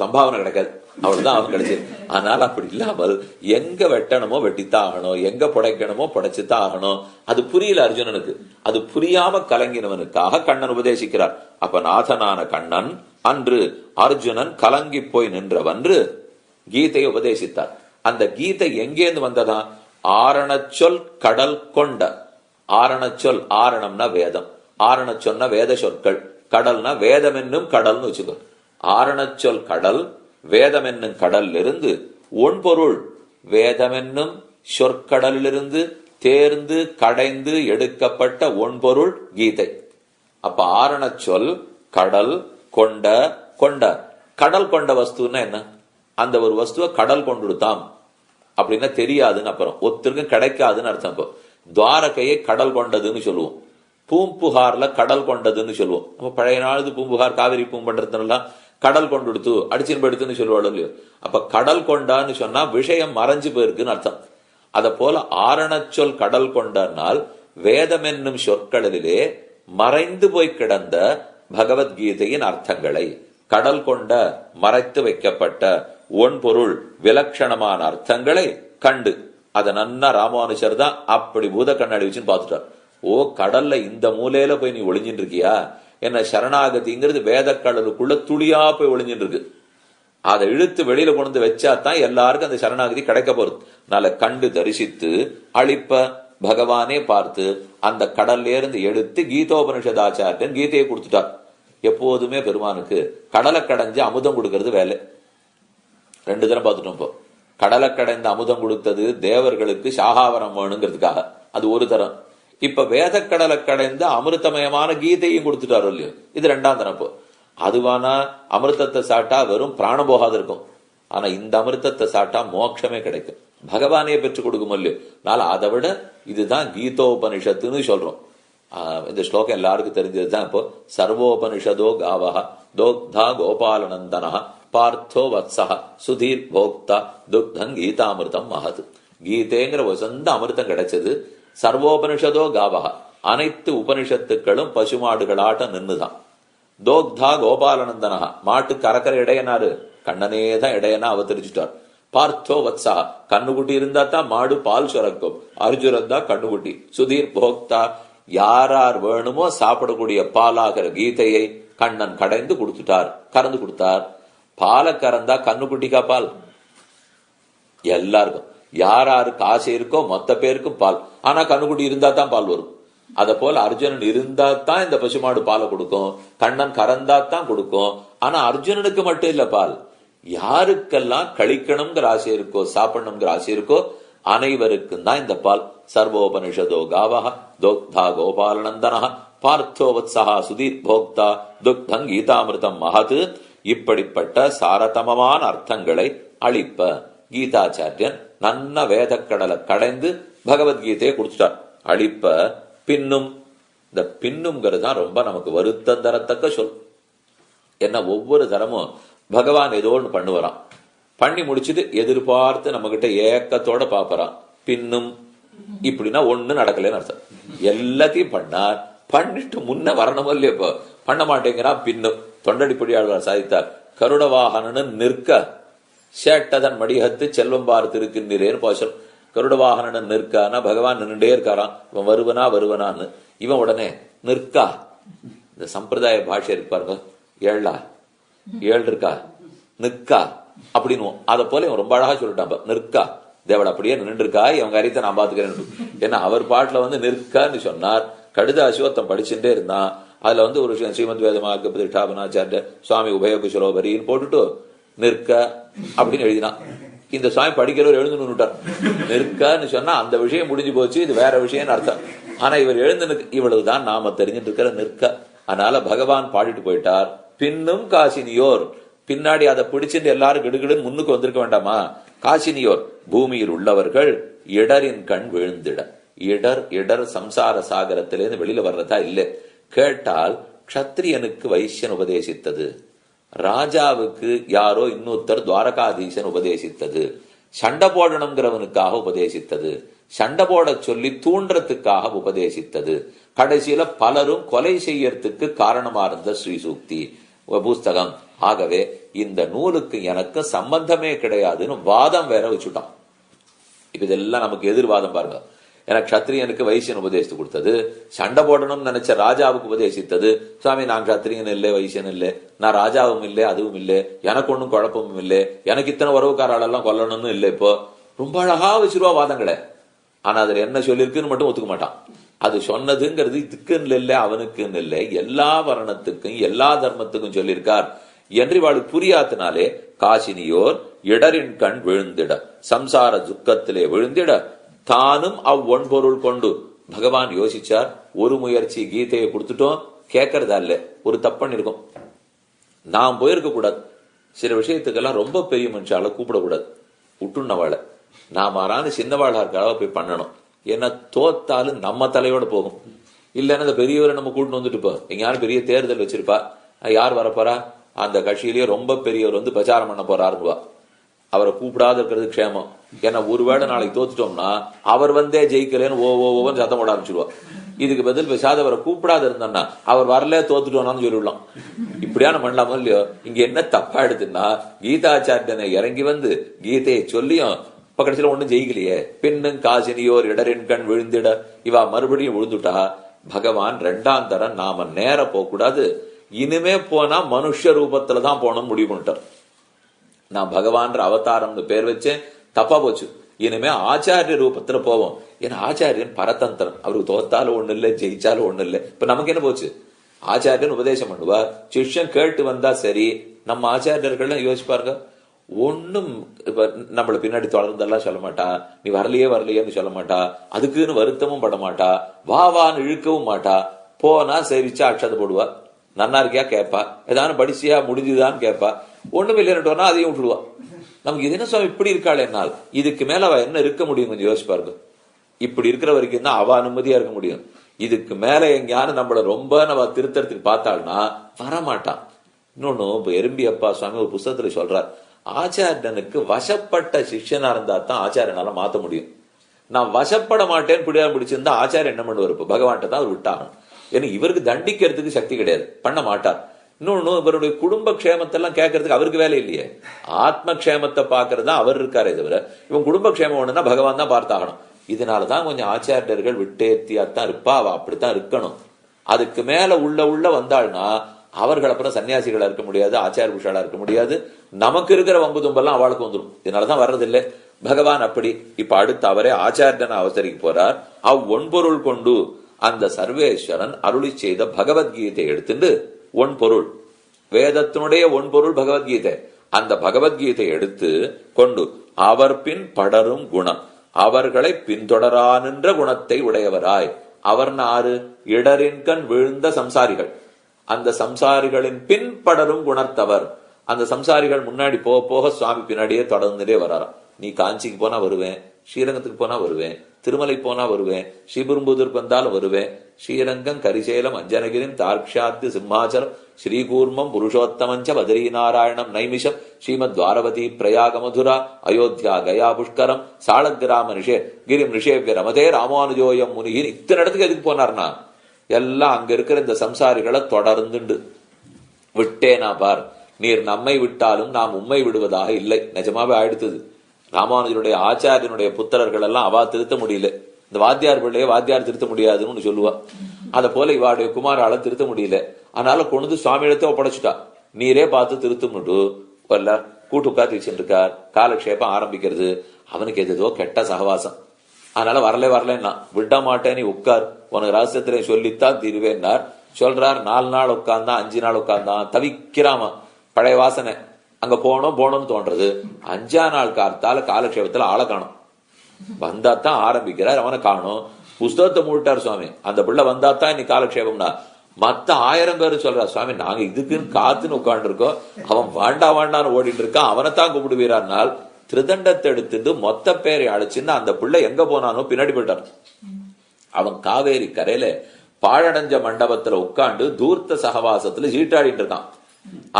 சம்பாவனை கிடைக்காது, அவ்வளவுதான் அவன் கிடைச்சது. அதனால அப்படி இல்லாமல் எங்க வெட்டணுமோ வெட்டித்தான் ஆகணும், எங்க புடைக்கணுமோ புடைச்சுதான் ஆகணும். அது புரியல அர்ஜுனனுக்கு. அது புரியாம கலங்கினவனுக்காக கண்ணன் உபதேசிக்கிறார். அப்ப நாதனான கண்ணன் அன்று அர்ஜுனன் கலங்கி போய் நின்றவன்று கீதையை உபதேசித்தார். அந்த கீதை எங்கேந்து வந்ததா? ஆரணச்சொல் கடல் கொண்ட. ஆரணச்சொல், ஆரணம்னா வேதம், ஆரணச்சொன்னா வேத சொற்கள், கடல்னா வேதம் என்னும் கடல்னு வச்சுக்கோ. ஆரணச்சொல் கடல், வேதம் என்னும் கடல்ல இருந்து ஒன்பொருள் வேதம் என்னும் சொற்கடலிலிருந்து தேர்ந்து கடைந்து எடுக்கப்பட்ட ஒன்பொருள் கீதை. அப்ப ஆரணச்சொல் கடல் கொண்ட. கொண்ட கடல் கொண்ட வஸ்துன்னா என்ன? அந்த ஒரு வஸ்துவ கடல் கொண்டுடுத்தாம் அப்படின்னா தெரியாதுன்னு அப்புறம் ஒருத்தருக்கும் கிடைக்காதுன்னு அர்த்தம். இப்போ துவாரகையை கடல் கொண்டதுன்னு சொல்லுவோம், பூம்புகார்ல கடல் கொண்டதுன்னு சொல்லுவோம். நம்ம பழைய நாளுது பூம்புகார் காவிரி பூம்பன்றதுலாம் கடல் கொண்டுடுத்து அடிச்சின் எடுத்துன்னு சொல்லுவாள் இல்லையோ. அப்ப கடல் கொண்டான்னு சொன்னா விஷயம் மறைஞ்சு போயிருக்குன்னு அர்த்தம். அத போல ஆரணச்சொல் கடல் கொண்டால் வேதம் என்னும் சொற்களிலே மறைந்து போய் கிடந்த பகவத்கீதையின் அர்த்தங்களை கடல் கொண்ட மறைத்து வைக்கப்பட்ட ஒன்பொருள் விலட்சணமான அர்த்தங்களை கண்டு அத நன்னா ராமானுஜர் தான் அப்படி பூத கண்ணாடி வச்சுன்னு பாத்துட்டார். ஓ, கடல்ல இந்த மூலையில போய் நீ ஒளிஞ்சிட்டு இருக்கியா? என்ன சரணாகதிங்கிறது வேத கடலுக்குள்ள துளியா போய் ஒளிஞ்சிட்டு இருக்கு. அதை இழுத்து வெளியில கொண்டு வச்சா தான் எல்லாருக்கும் அந்த சரணாகதி கிடைக்க போறது. நல்ல கண்டு தரிசித்து அழிப்ப பகவானே பார்த்து அந்த கடல்ல இருந்து எடுத்து கீதோபனிஷதாச்சாரியன் கீதையை கொடுத்துட்டார். எப்போதுமே பெருமானுக்கு கடலை கடைஞ்சு அமுதம் கொடுக்கறது வேலை. 2 தரம் பார்த்துட்டோம். இப்போ கடலை கடைந்து அமுதம் கொடுத்தது தேவர்களுக்கு சாகாவரம் வேணுங்கிறதுக்காக, அது ஒரு தரம். இப்ப வேத கடலை கடைந்து அமிர்தமயமான கீதையும் கொடுத்துட்டாரோ இல்லையோ, இது 2ஆம் தரம். இப்போ அதுவானா அமிர்தத்தை சாட்டா வெறும் பிராணம் போகாது இருக்கும், ஆனா இந்த அமிர்தத்தை சாட்டா மோட்சமே கிடைக்கும், பகவானே பெற்றுக் கொடுக்கும் இல்லையோ. அதனால அதை விட இதுதான் கீதோபனிஷத்துன்னு சொல்றோம். இந்த ஸ்லோகம் எல்லாருக்கும் தெரிஞ்சதுதான். இப்போ சர்வோபனிஷதோ காவஹ தோக்தா கோபாலநந்தன பார்த்தோ வத்சஹ சுதீர் போக்தா துக்தம் கீதாமிருதம் மகது. கீதைங்கிற வசந்த அமிர்தம் கிடைச்சது. சர்வோபனிஷதோ காவஹ, அனைத்து உபனிஷத்துக்களும் பசுமாடுகளாட்ட நின்னுதான். தோக்தா கோபாலநந்தனஹா, மாட்டுக்கு அறக்கிற இடையனாரு கண்ணனேதான் இடையனா அவதரிச்சுட்டார். பார்த்தோ வத்சா, கண்ணுக்குட்டி இருந்தா தான் மாடு பால் சுரக்கும், அர்ஜுனன் தான் கண்ணுக்குட்டி. சுதீர் போக்தா, யாரார் வேணுமோ சாப்பிடக்கூடிய பாலாகிற கீதையை கண்ணன் கடைந்து கொடுத்துட்டார், கறந்து கொடுத்தார். பாலை கறந்தா கண்ணுக்குட்டிக்கா பால்? எல்லாருக்கும் யாராருக்கு ஆசை இருக்கோ மொத்த பேருக்கும் பால். ஆனா கண்ணுக்குட்டி இருந்தா தான் பால் வரும். அத போல அர்ஜுனன் இருந்தா தான் இந்த பசுமாடு பாலை கொடுக்கும், கண்ணன் கறந்தா தான் கொடுக்கும். ஆனா அர்ஜுனனுக்கு மட்டும் இல்ல பால், யாருக்கெல்லாம் கழிக்கணுங்கிற ஆசை இருக்கோ சாப்பிடணுங்கிற ஆசை இருக்கோ அனைவருக்கும் தான் இந்த பால். சர்வோபனிஷதோ காவஹ தோக்தா கோபாலநந்தன பார்த்தோ வத்சஹ சுதீர் போக்தா துக்தம் கீதாமிருதம் மகத். இப்படிப்பட்ட சாரதமமான அர்த்தங்களை அளிப்ப கீதாச்சாரியன் நன்ன வேதக்கடலை கடைந்து பகவத்கீதையை கொடுத்துட்டார். அளிப்ப பின்னும், இந்த பின்னுங்கிறது தான் ரொம்ப நமக்கு வருத்தம் தரத்தக்க சொல். என்ன, ஒவ்வொரு தரமும் பகவான் ஏதோ ஒன்று பண்ணுவாராம், பண்ணி முடிச்சுட்டு எதிர்பார்த்து நம்ம கிட்ட ஏக்கத்தோட பாப்பறான். பின்னும் இப்படின்னா ஒண்ணு நடக்கலன்னு அர்த்தம். எல்லாத்தையும் பண்ணார், பண்ணிட்டு முன்ன வரணும் இல்லையா, இப்போ பண்ண மாட்டேங்கிறான். பின்னும் தொண்டடிப்படியாளர் சாதித்தார், கருட வாகனன்னு நிற்க சேட்டதன் மடிகத்து செல்வம் பார்த்து இருக்கின்றேன்னு போச்சல். கருட வாகனன்னு நிற்கானா பகவான் நின்றுட்டே இருக்காராம், இவன் வருவனான்னு. இவன் உடனே நிற்கா, இந்த சம்பிரதாய பாஷை இருப்பாருங்க, ஏழா ஏழு இருக்கா நிற்கா அப்படின்னு, அதை போல இவன் ரொம்ப அழகா சொல்லிட்டான். நிற்கா தேவட அப்படியே நின்று இருக்கா, இவங்க அறித்த நான் பாத்துக்கிறேன். ஏன்னா அவர் பாட்டுல நிற்கான்னு சொன்னார். கடிதாசிவத்தம் படிச்சுட்டே இருந்தான். அதுல ஒரு விஷயம், ஸ்ரீமத் வேதமாக பிரதிஷ்டாபனாச்சாரிய சுவாமி உபய குசலோபரின்னு போட்டுட்டு நிற்க அப்படின்னு எழுதினான். இந்த சுவாமி படிக்கிறவர் எழுந்து நின்றுட்டார். நிற்கன்னு சொன்னா அந்த விஷயம் முடிஞ்சு போச்சு, இது வேற விஷயம்னு அர்த்தம். ஆனா இவர் எழுந்து இவ்வளவுதான் நாம தெரிஞ்சுட்டு இருக்கிற நிற்க. அதனால பகவான் பாடிட்டு போயிட்டார். பின்னும் காசினியோர், பின்னாடி அதை பிடிச்சிட்டு எல்லாரும் கிடுகிடுன்னு முன்னுக்கு வந்திருக்க வேண்டாமா? காசினியோர் பூமியில் உள்ளவர்கள் இடரின் கண் விழுந்திட. இடர் சம்சார சாகரத்திலேருந்து வெளியில வர்றதா இல்ல. கேட்டால் க்ஷத்ரியனுக்கு வைசியன் உபதேசித்தது, ராஜாவுக்கு யாரோ இன்னொருத்தர் துவாரகாதீசன் உபதேசித்தது, சண்டை போடணுங்கிறவனுக்காக உபதேசித்தது, சண்டை போட சொல்லி தூண்டுறதுக்காக உபதேசித்தது, கடைசியில பலரும் கொலை செய்யறதுக்கு காரணமா இருந்த ஸ்ரீசூக்தி புஸ்தகம். ஆகவே இந்த நூலுக்கு எனக்கு சம்பந்தமே கிடையாதுன்னு வாதம் வேற வச்சுட்டான். இப்ப இதெல்லாம் நமக்கு எதிர்வாதம் பாருங்க. எனக்கு கத்திரியனுக்கு வைசியன் உபதேசித்து கொடுத்தது, சண்டை போடணும்னு நினைச்ச ராஜாவுக்கு உபதேசித்தது. சுவாமி நான் கத்திரியன் இல்லை, வைசியன் இல்லை, நான் ராஜாவும் இல்லை, அதுவும் இல்லை, எனக்கு ஒன்னும் குழப்பமும் இல்லை, எனக்கு இத்தனை உறவுக்காரெல்லாம் கொல்லணும்னு இல்லை. இப்போ ரொம்ப அழகா வச்சிருவா வாதங்களை. ஆனா அதுல என்ன சொல்லியிருக்குன்னு மட்டும் ஒத்துக்க மாட்டான். அது சொன்னதுங்கிறது இதுக்குன்னு இல்லை, அவனுக்குன்னு இல்லை, எல்லா வர்ணத்துக்கும் எல்லா தர்மத்துக்கும் சொல்லியிருக்கார் என்று இவாளுக்கு புரியாத்தினாலே காசினியோர் இடரின் கண் விழுந்திட, சம்சார துக்கத்திலே விழுந்திட, தானும் அவ்வொன்பொருள் கொண்டு. பகவான் யோசிச்சார், ஒரு முயற்சி கீதையை கொடுத்துட்டோம், கேட்கறதா இல்ல, ஒரு தப்பன் இருக்கும். நாம் போயிருக்க கூடாது. சில விஷயத்துக்கெல்லாம் ரொம்ப பெரிய மனுஷால கூப்பிடக்கூடாது, விட்டுன்னவாளை. நாம ஆறான சின்னவாளா இருக்காள போய் பண்ணணும். ஏன்னா தோத்தாலும் நம்ம தலையோட போகும். இல்லைன்னா அந்த பெரியவரை நம்ம கூட்டிட்டு வந்துட்டு போ, எங்கயாரும் பெரிய தேர்தல் வச்சிருப்பா, யார் வரப்போறா, அந்த கட்சியிலேயே ரொம்ப பெரியவர் பிரச்சாரம் பண்ண போறாருவா, அவரை கூப்பிடாத இருக்கிறது க்ஷேமம். ஏன்னா ஒருவேளை நாளைக்கு தோத்துட்டோம்னா அவர் ஜெயிக்கலன்னு ஓன்னு சத்தம் போட ஆரம்பிச்சிருவா. இதுக்கு பதில் பேசாத அவரை கூப்பிடாத இருந்தான்னா அவர் வரல தோத்துட்டோம்னு சொல்லிவிடலாம். இப்படியான பண்ணலாமோ இல்லையோ? இங்க என்ன தப்பா எடுத்துன்னா, கீதாச்சாரியனை இறங்கி கீதையை சொல்லியும் இப்ப கடைசியில ஒண்ணும் ஜெயிக்கலையே. பின்னும் காசினியோர் இடரின் கண் விழுந்திட, இவா மறுபடியும் விழுந்துட்டா. பகவான் ரெண்டாம் தரம் நாம நேர போக கூடாது, இனிமே போனா மனுஷ ரூபத்துலதான் போனோம்னு முடிவு பண்ணிட்டார். நான் பகவான் அவதாரம்னு பேர் வச்சேன், தப்பா போச்சு. இனிமே ஆச்சாரிய ரூபத்துல போவோம். ஏன்னா ஆச்சாரியன் பரதந்திரன், அவருக்கு தோத்தாலும் ஒண்ணு இல்லை, ஜெயிச்சாலும் ஒண்ணு இல்லை. இப்ப நமக்கு என்ன போச்சு? ஆச்சாரியன் உபதேசம் பண்ணுவார், சிஷ்யன் கேட்டு வந்தா சரி. நம்ம ஆச்சாரியர்கள் யோசிப்பாருங்க, ஒன்னும் இப்ப நம்மள பின்னாடி தொடர்ந்தெல்லாம் சொல்ல மாட்டா, நீ வரலையேன்னு சொல்ல மாட்டா, அதுக்குன்னு வருத்தமும் பட மாட்டா, வான்னு இழுக்கவும் மாட்டா. போனா சேவிச்சா அக்ஷதை போடுவா, நன்னா இருக்கியா கேப்பா, ஏதாவது படிச்சியா முடிஞ்சுதான்னு கேப்பா, ஒண்ணும் இல்லைன்னு அதையும் விட்டுடுவா. நமக்கு இது என்ன சுவாமி இப்படி இருக்காள் என்னால், இதுக்கு மேல அவ என்ன இருக்க முடியும்? கொஞ்சம் யோசிப்பாருங்க. இப்படி இருக்கிற வரைக்கும் தான் அவ அனுமதியா இருக்க முடியும். இதுக்கு மேல எங்கேயானு நம்மள ரொம்ப நம்ம திருத்தறதுக்கு பார்த்தாள்னா வரமாட்டான். இன்னொன்னு, இப்ப எறும்பி அப்பா சுவாமி ஒரு புத்தகத்துல சொல்றார், ஆச்சாரியனுக்கு வசப்பட்ட சிஷ்யனா இருந்தா தான் ஆச்சாரியனால மாத்த முடியும். நான் வசப்பட மாட்டேன்னு பிடிச்சிருந்தா ஆச்சாரியன் என்ன பண்ணுவார்? இப்ப பகவான்கிட்ட தான் அவர் விட்டாகணும். ஏன்னா இவருக்கு தண்டிக்கிறதுக்கு சக்தி கிடையாது, பண்ண மாட்டார். இன்னொன்னு, இவருடைய குடும்ப க்ஷேமத்தை எல்லாம் கேட்கறதுக்கு அவருக்கு வேலை இல்லையே, ஆத்ம க்ஷேமத்தை பாக்குறதா அவர் இருக்காரே தவிர, இவன் குடும்ப க்ஷேமம் ஒண்ணுன்னா பகவான் தான் பார்த்தாகணும். இதனாலதான் கொஞ்சம் ஆச்சாரியர்கள் விட்டேத்தியாத்தான் இருப்பா, அவ அப்படித்தான் இருக்கணும். அதுக்கு மேல உள்ள வந்தாள்னா அவர்கள் அப்புறம் சன்னியாசிகளா இருக்க முடியாது, ஆச்சார புருஷாலா இருக்க முடியாது. நமக்கு இருக்கிற வம்பு தும்பெல்லாம் அவளுக்கு வந்துடும். இதனாலதான் வர்றதில்லை. பகவான் அப்படி இப்ப அடுத்து அவரே ஆச்சாரியனை அவசரிக்க போறார். ஒன்பொருள் கொண்டு அந்த சர்வேஸ்வரன் அருளி செய்த பகவத்கீதை எடுத்துட்டு, ஒன்பொருள் வேதத்தினுடைய ஒன்பொருள் பகவத்கீதை, அந்த பகவத்கீதை எடுத்து கொண்டு அவர் பின் படரும் குணம், அவர்களை பின்தொடரா நின்ற குணத்தை உடையவராய். அவர் ஆறு? இடரின்கண் விழுந்த சம்சாரிகள், அந்த சம்சாரிகளின் பின்படரும் குணத்தவர். அந்த சம்சாரிகள் முன்னாடி போக போக சுவாமி பின்னாடியே தொடர்ந்துட்டே வராராம். நீ காஞ்சிக்கு போனா வருவேன், ஸ்ரீரங்கத்துக்கு போனா வருவேன், திருமலை போனா வருவேன், ஸ்ரீபெரும்புதூருக்கு வந்தாலும் வருவேன், ஸ்ரீரங்கம் கரிசேலம் அஞ்சனகிரிம் தார்க்ஷாத்து சிம்மாச்சலம் ஸ்ரீகூர்மம் புருஷோத்தமஞ்ச பதரீநாராயணம் நைமிஷம் ஸ்ரீமத் துவாரவதி பிரயாக மதுரா அயோத்தியா கயா புஷ்கரம் சாளக்கிராம நிஷே கிரிம் நிஷேவிய ரமதே ராமானுஜோயம் முனிகின் இத்தனை இடத்துக்கு எதுக்கு போனார்னா எல்லாம் அங்க இருக்கிற இந்த சம்சாரிகளை தொடர்ந்துண்டு விட்டேனா பார், நீர் நம்மை விட்டாலும் நாம் உம்மை விடுவதாக இல்லை. நிஜமாவே ஆயிடுத்தது. ராமானுஜருடைய ஆச்சாரியனுடைய புத்திரர்கள் எல்லாம் அவா திருத்த முடியல. இந்த வாத்தியார் பிள்ளைய வாத்தியார் திருத்த முடியாதுன்னு சொல்லுவா. அத போல இவாடைய குமாரால திருத்த முடியல. அதனால கொண்டு சுவாமி இடத்தை ஒப்படைச்சுட்டா. நீரே பார்த்து திருத்தும்னுட்டு கூட்டு உட்காந்து வச்சுருக்கார். காலக்ஷேபம் ஆரம்பிக்கிறது. அவனுக்கு எதோ கெட்ட சகவாசம். அதனால வரலன்னா விட மாட்டேன், நீ உட்கார், உனக்கு ரகசியத்திலே சொல்லித்தான் தீருவேன்னார். சொல்றார். 4 நாள் உட்கார்ந்தான், 5 நாள் உட்கார்ந்தான், தவிக்கிறாமா. பழைய வாசனை அங்க போனோம்னு தோன்றது. 5ஆம் நாள் காலத்தால காலக்ஷேபத்துல ஆளை காணும். வந்தாத்தான் ஆரம்பிக்கிறார், அவனை காணும். புஸ்தகத்தை மூட்டார் சுவாமி. அந்த பிள்ளை வந்தாத்தான் இன்னைக்கு காலக்ஷேபம்னா மத்த 1000 பேரு சொல்றார், சுவாமி நாங்க இதுக்குன்னு காத்துன்னு உட்காந்து இருக்கோம், அவன் வாண்டான்னு ஓடிட்டு இருக்கான், அவனைத்தான் கூப்பிடுவீரானால் திருதண்டத்தை எடுத்துட்டு மொத்த பேரை அழைச்சுன்னு அந்த பிள்ளை எங்க போனானோ பின்னாடி போயிட்டார். அவன் காவேரி கரையில பாழடைஞ்ச மண்டபத்துல உட்காந்து தூர்த்த சகவாசத்துல சீட்டாடிட்டு இருக்கான்.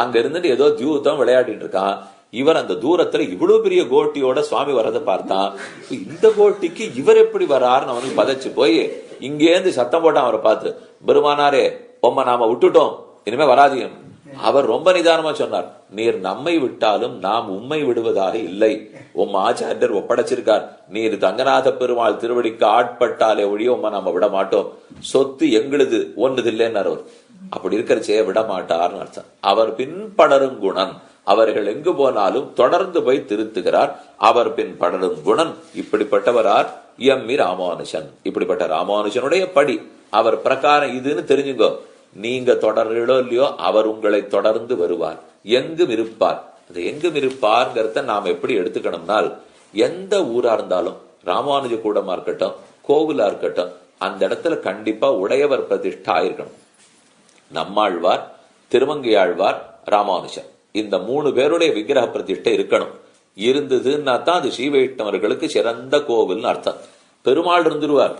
அங்க இருந்துட்டு ஏதோ தியூத்தம் விளையாடிட்டு இருக்கான். இவர் அந்த தூரத்துல இவ்வளவு பெரிய கோட்டியோட சுவாமி வரதை பார்த்தான். இந்த கோட்டிக்கு இவர் எப்படி வராருன்னு அவனுக்கு பதைச்சு போய் இங்கேருந்து சத்தம் போட்டான். அவரை பார்த்து, பெருமானாரே பொம்மை நாம விட்டுட்டோம், இனிமே வராதீங்க. அவர் ரொம்ப நிதானமா சொன்னார், நீர் நம்மை விட்டாலும் நாம் உம்மை விடுவதாக இல்லை. உம் ஆச்சாரியர் ஒப்படைச்சிருக்கார். நீர் தங்கநாத பெருமாள் திருவடிக்கு ஆட்பட்டாலே ஒழிய உம்மை நாம விட மாட்டோம். சொத்து எங்களுது, ஒன்றுது இல்லைன்னார் அவர். அப்படி இருக்கிறச்சே விட மாட்டார்னு அர்த்தம். அவர் பின் படரும் குணன். அவர்கள் எங்கு போனாலும் தொடர்ந்து போய் திருத்துகிறார். அவர் பின் படரும் குணன். இப்படிப்பட்டவரார் எம்மி ராமானுஜன். இப்படிப்பட்ட ராமானுஜனுடைய படி அவர் பிரகாரம் இதுன்னு தெரிஞ்சுங்கோ. நீங்க தொடர்றீங்களோ இல்லையோ அவர் உங்களை தொடர்ந்து வருவார். எங்கும் இருப்பார். அது எங்கும் இருப்பார்ங்கிறத நாம் எப்படி எடுத்துக்கணும்னால், எந்த ஊரா இருந்தாலும் ராமானுஜ கூடமா இருக்கட்டும், கோவிலா இருக்கட்டும், அந்த இடத்துல கண்டிப்பா உடையவர் பிரதிஷ்டா இருக்கணும். நம்மாழ்வார், திருமங்கையாழ்வார், ராமானுஜர், இந்த 3 பேருடைய விக்கிரக பிரதிஷ்டை இருக்கணும். இருந்ததுன்னா தான் அது ஸ்ரீவைஷ்ணவர்களுக்கு சிறந்த கோவில்னு அர்த்தம். பெருமாள் இருந்துருவார்,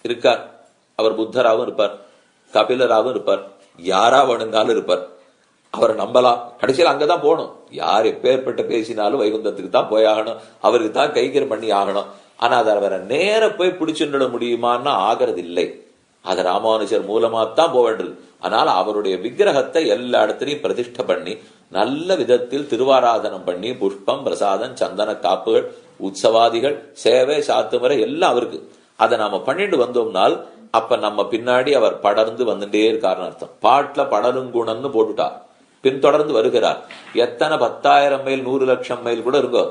இருக்கார். அவர் புத்தராகவும் இருப்பார், கபிலராகவும் இருப்பார், யாரா வேணுந்தாலும் இருப்பார். அவரை நம்பலாம். கடைசியில் அங்கதான் போகணும். யார் எப்பேற்பட்ட பேசினாலும் வைகுந்தத்துக்கு தான் போயாகணும், அவருக்கு தான் கைகரம் பண்ணி ஆகணும். ஆனா அதை அவரை நேர போய் பிடிச்சுட முடியுமான்னு ஆகிறது இல்லை. அது ராமானுஜர் மூலமாத்தான் போக வேண்டியது. அதனால அவருடைய விக்கிரகத்தை எல்லா இடத்துலையும் பிரதிஷ்டை பண்ணி நல்ல விதத்தில் திருவாராதனம் பண்ணி புஷ்பம் பிரசாதம் சந்தன காப்புகள் உற்சவாதிகள் சேவை சாத்துமுறை எல்லாம் அவருக்கு. அதை நாம பண்ணிட்டு வந்தோம்னால் அப்ப நம்ம பின்னாடி அவர் படர்ந்து வந்துட்டே இருக்காருன்னு அர்த்தம். பாட்டுல படருங்குணன்னு போட்டுட்டார், பின்தொடர்ந்து வருகிறார். எத்தனை 10,000 மைல் 100 லட்சம் மைல் கூட இருக்கோ,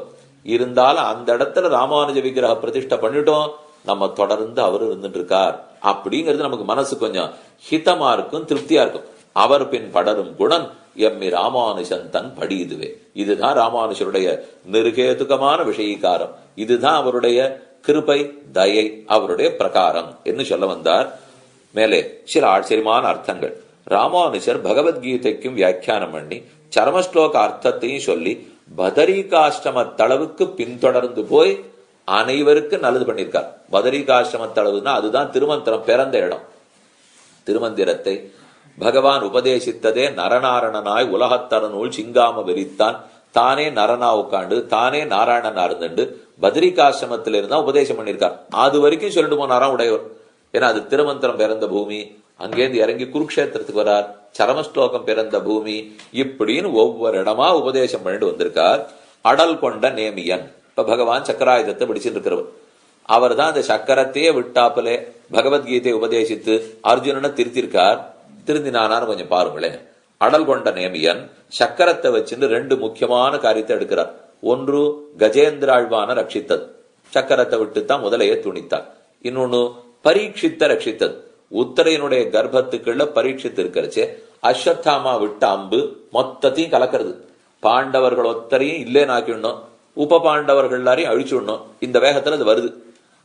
இருந்தாலும் அந்த இடத்துல ராமானுஜ விக்கிரக பிரதிஷ்டை பண்ணிட்டோம், நம்ம தொடர்ந்து அவரு இருந்துட்டு இருக்கார். அப்படிங்கிறது நமக்கு மனசு கொஞ்சம் ஹிதமா இருக்கும், திருப்தியா இருக்கும். அவர் பின் படரும் குணன் எம்மி ராமானுஜன் தன் படி இதுவே. இதுதான் ராமானுஜருடைய நிருகேதுகமான விஷயீகாரம். இதுதான் அவருடைய கிருபை தயை, அவருடைய பிரகாரம் என்று சொல்ல வந்தார். மேலே சில ஆச்சரியமான அர்த்தங்கள். ராமானுஜர் பகவத்கீதைக்கும் வியாக்கியானம் பண்ணி சரமஸ்லோக அர்த்தத்தையும் சொல்லி பதரிகாஷ்டமத்தளவுக்கு பின்தொடர்ந்து போய் அனைவருக்கும் நல்லது பண்ணியிருக்கார். பதரிகாஷ்டமத்தளவுனா அதுதான் திருமந்திரம் பிறந்த இடம். திருமந்திரத்தை பகவான் உபதேசித்ததே நரநாரணனாய் உலகத்தரநூல் சிங்காம வெறித்தான், தானே நரனா உட்காண்டு தானே நாராயணனா இருந்துண்டு பத்ரிகாசிரமத்தில இருந்தா உபதேசம் பண்ணியிருக்கார். அது வரைக்கும் சொல்லிட்டு போனாராம் உடையவர். ஏன்னா அது திருமந்திரம் பிறந்த பூமி. அங்கேருந்து இறங்கி குருக்ஷேத்திரத்துக்கு வரார், சரமஸ்லோகம் பிறந்த பூமி. இப்படின்னு ஒவ்வொரு இடமா உபதேசம் பண்ணிட்டு வந்திருக்கார். அடல் கொண்ட நேமியன். இப்ப பகவான் சக்கராயுதத்தை பிடிச்சிட்டு இருக்கிறவர். அவர் தான் அந்த சக்கரத்தையே விட்டாப்பலே பகவத்கீதையை உபதேசித்து அர்ஜுனனை திருத்திருக்கார். திருந்தினானான்னு கொஞ்சம் பாருங்களேன். அடல் கொண்ட நேமியன் சக்கரத்தை வச்சுன்னு 2 முக்கியமான காரியத்தை எடுக்கிறார். ஒன்று கஜேந்திராழ்வான ரட்சித்தது, சக்கரத்தை விட்டுத்தான் முதலையே துணித்தார். இன்னொன்னு பரீட்சித்த ரட்சித்தது. உத்தரையனுடைய கர்ப்பத்துக்குள்ள பரீட்சித்து இருக்கிறச்சே அஸ்வத்தாமா விட்ட அம்பு மொத்தத்தையும் கலக்கிறது. பாண்டவர்கள் ஒத்தரையும் இல்லேனாக்கிடணும், உப பாண்டவர்கள் எல்லாரையும் அழிச்சுடணும். இந்த வேகத்துல அது வருது.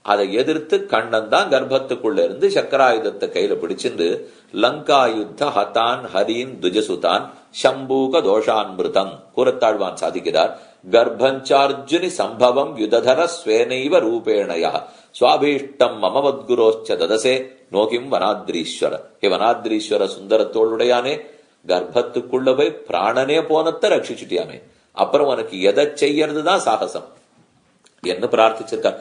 அதை எதிர்த்து கண்ணன் தான் கர்ப்பத்துக்குள்ள இருந்து சக்கராயுதத்தை கையில பிடிச்சிருந்து லங்கா யுத்த ஹதான் ஹரீன் துஜசுதான் சம்பூக தோஷான்மிருதம். கூறத்தாழ்வான் சாதிக்கிறார், கர்ப்பஞ்சார்ஜுனி சம்பவம் யுததர ஸ்வேனைவ ரூபேணயா சுவாபீஷ்டம் மமவத்குரோச்ச ததசே நோகிம் வனாத்ரீஸ்வர. ஹே வனாத்ரீஸ்வர சுந்தரத்தோளுடையானே, கர்ப்பத்துக்குள்ள போய் பிராணனே போனத்தை ரட்சிச்சுட்டியாமே, அப்புறம் உனக்கு எதை செய்யறதுதான் சாகசம் என்று பிரார்த்திச்சிருக்கார்.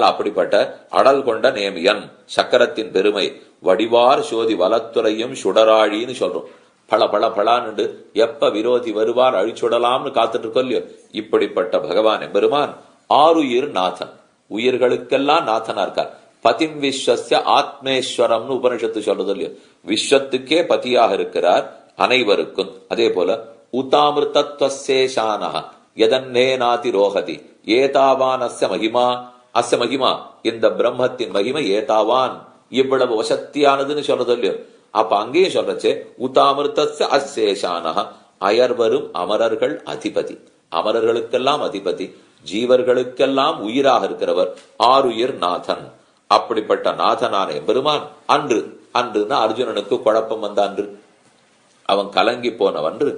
அப்படிப்பட்ட அடல் கொண்ட நேமியன், சக்கரத்தின் பெருமை, வடிவார் சோதி வலத்துறையும் சுடராழின்னு சொல்றோம். பல பல பலான்னு எப்ப விரோதி வருவார் அழிச்சுடலாம்னு காத்துட்டு இருக்கோம் இல்லையோ, இப்படிப்பட்ட பகவான் எம்பெருமான் ஆருயிர் நாதன், உயிர்களுக்கெல்லாம் நாதனா இருக்கார். பதிம் விஸ்வஸ்ய ஆத்மேஸ்வரம்னு உபனிஷத்து சொல்றது இல்லையோ, விஸ்வத்துக்கே பதியாக இருக்கிறார் அனைவருக்கும். அதே போல உதாமிருதத்வசேஷான யதன்னே நாதி ரோஹதி ஏதாவான் அஸ்ய மகிமா. அஸ்ய மகிமா, இந்த பிரம்மத்தின் மகிமை ஏதாவான், இவ்வளவு வசத்தியானதுன்னு சொல்றது இல்லையோ. அப்ப அங்கேயும் சொல்றச்சே உதாமிருதஸ்ய அசேஷான, அயர்வரும் அமரர்கள் அதிபதி, அமரர்களுக்கெல்லாம் அதிபதி, ஜீவர்களுக்கெல்லாம் உயிராக இருக்கிறவர் ஆருயிர் நாதன். அப்படிப்பட்ட நாதனான எம்பெருமான் அன்று, அன்றுனா அர்ஜுனனுக்கு குழப்பம் வந்த அன்று, அவன் கலங்கி போனவன்று,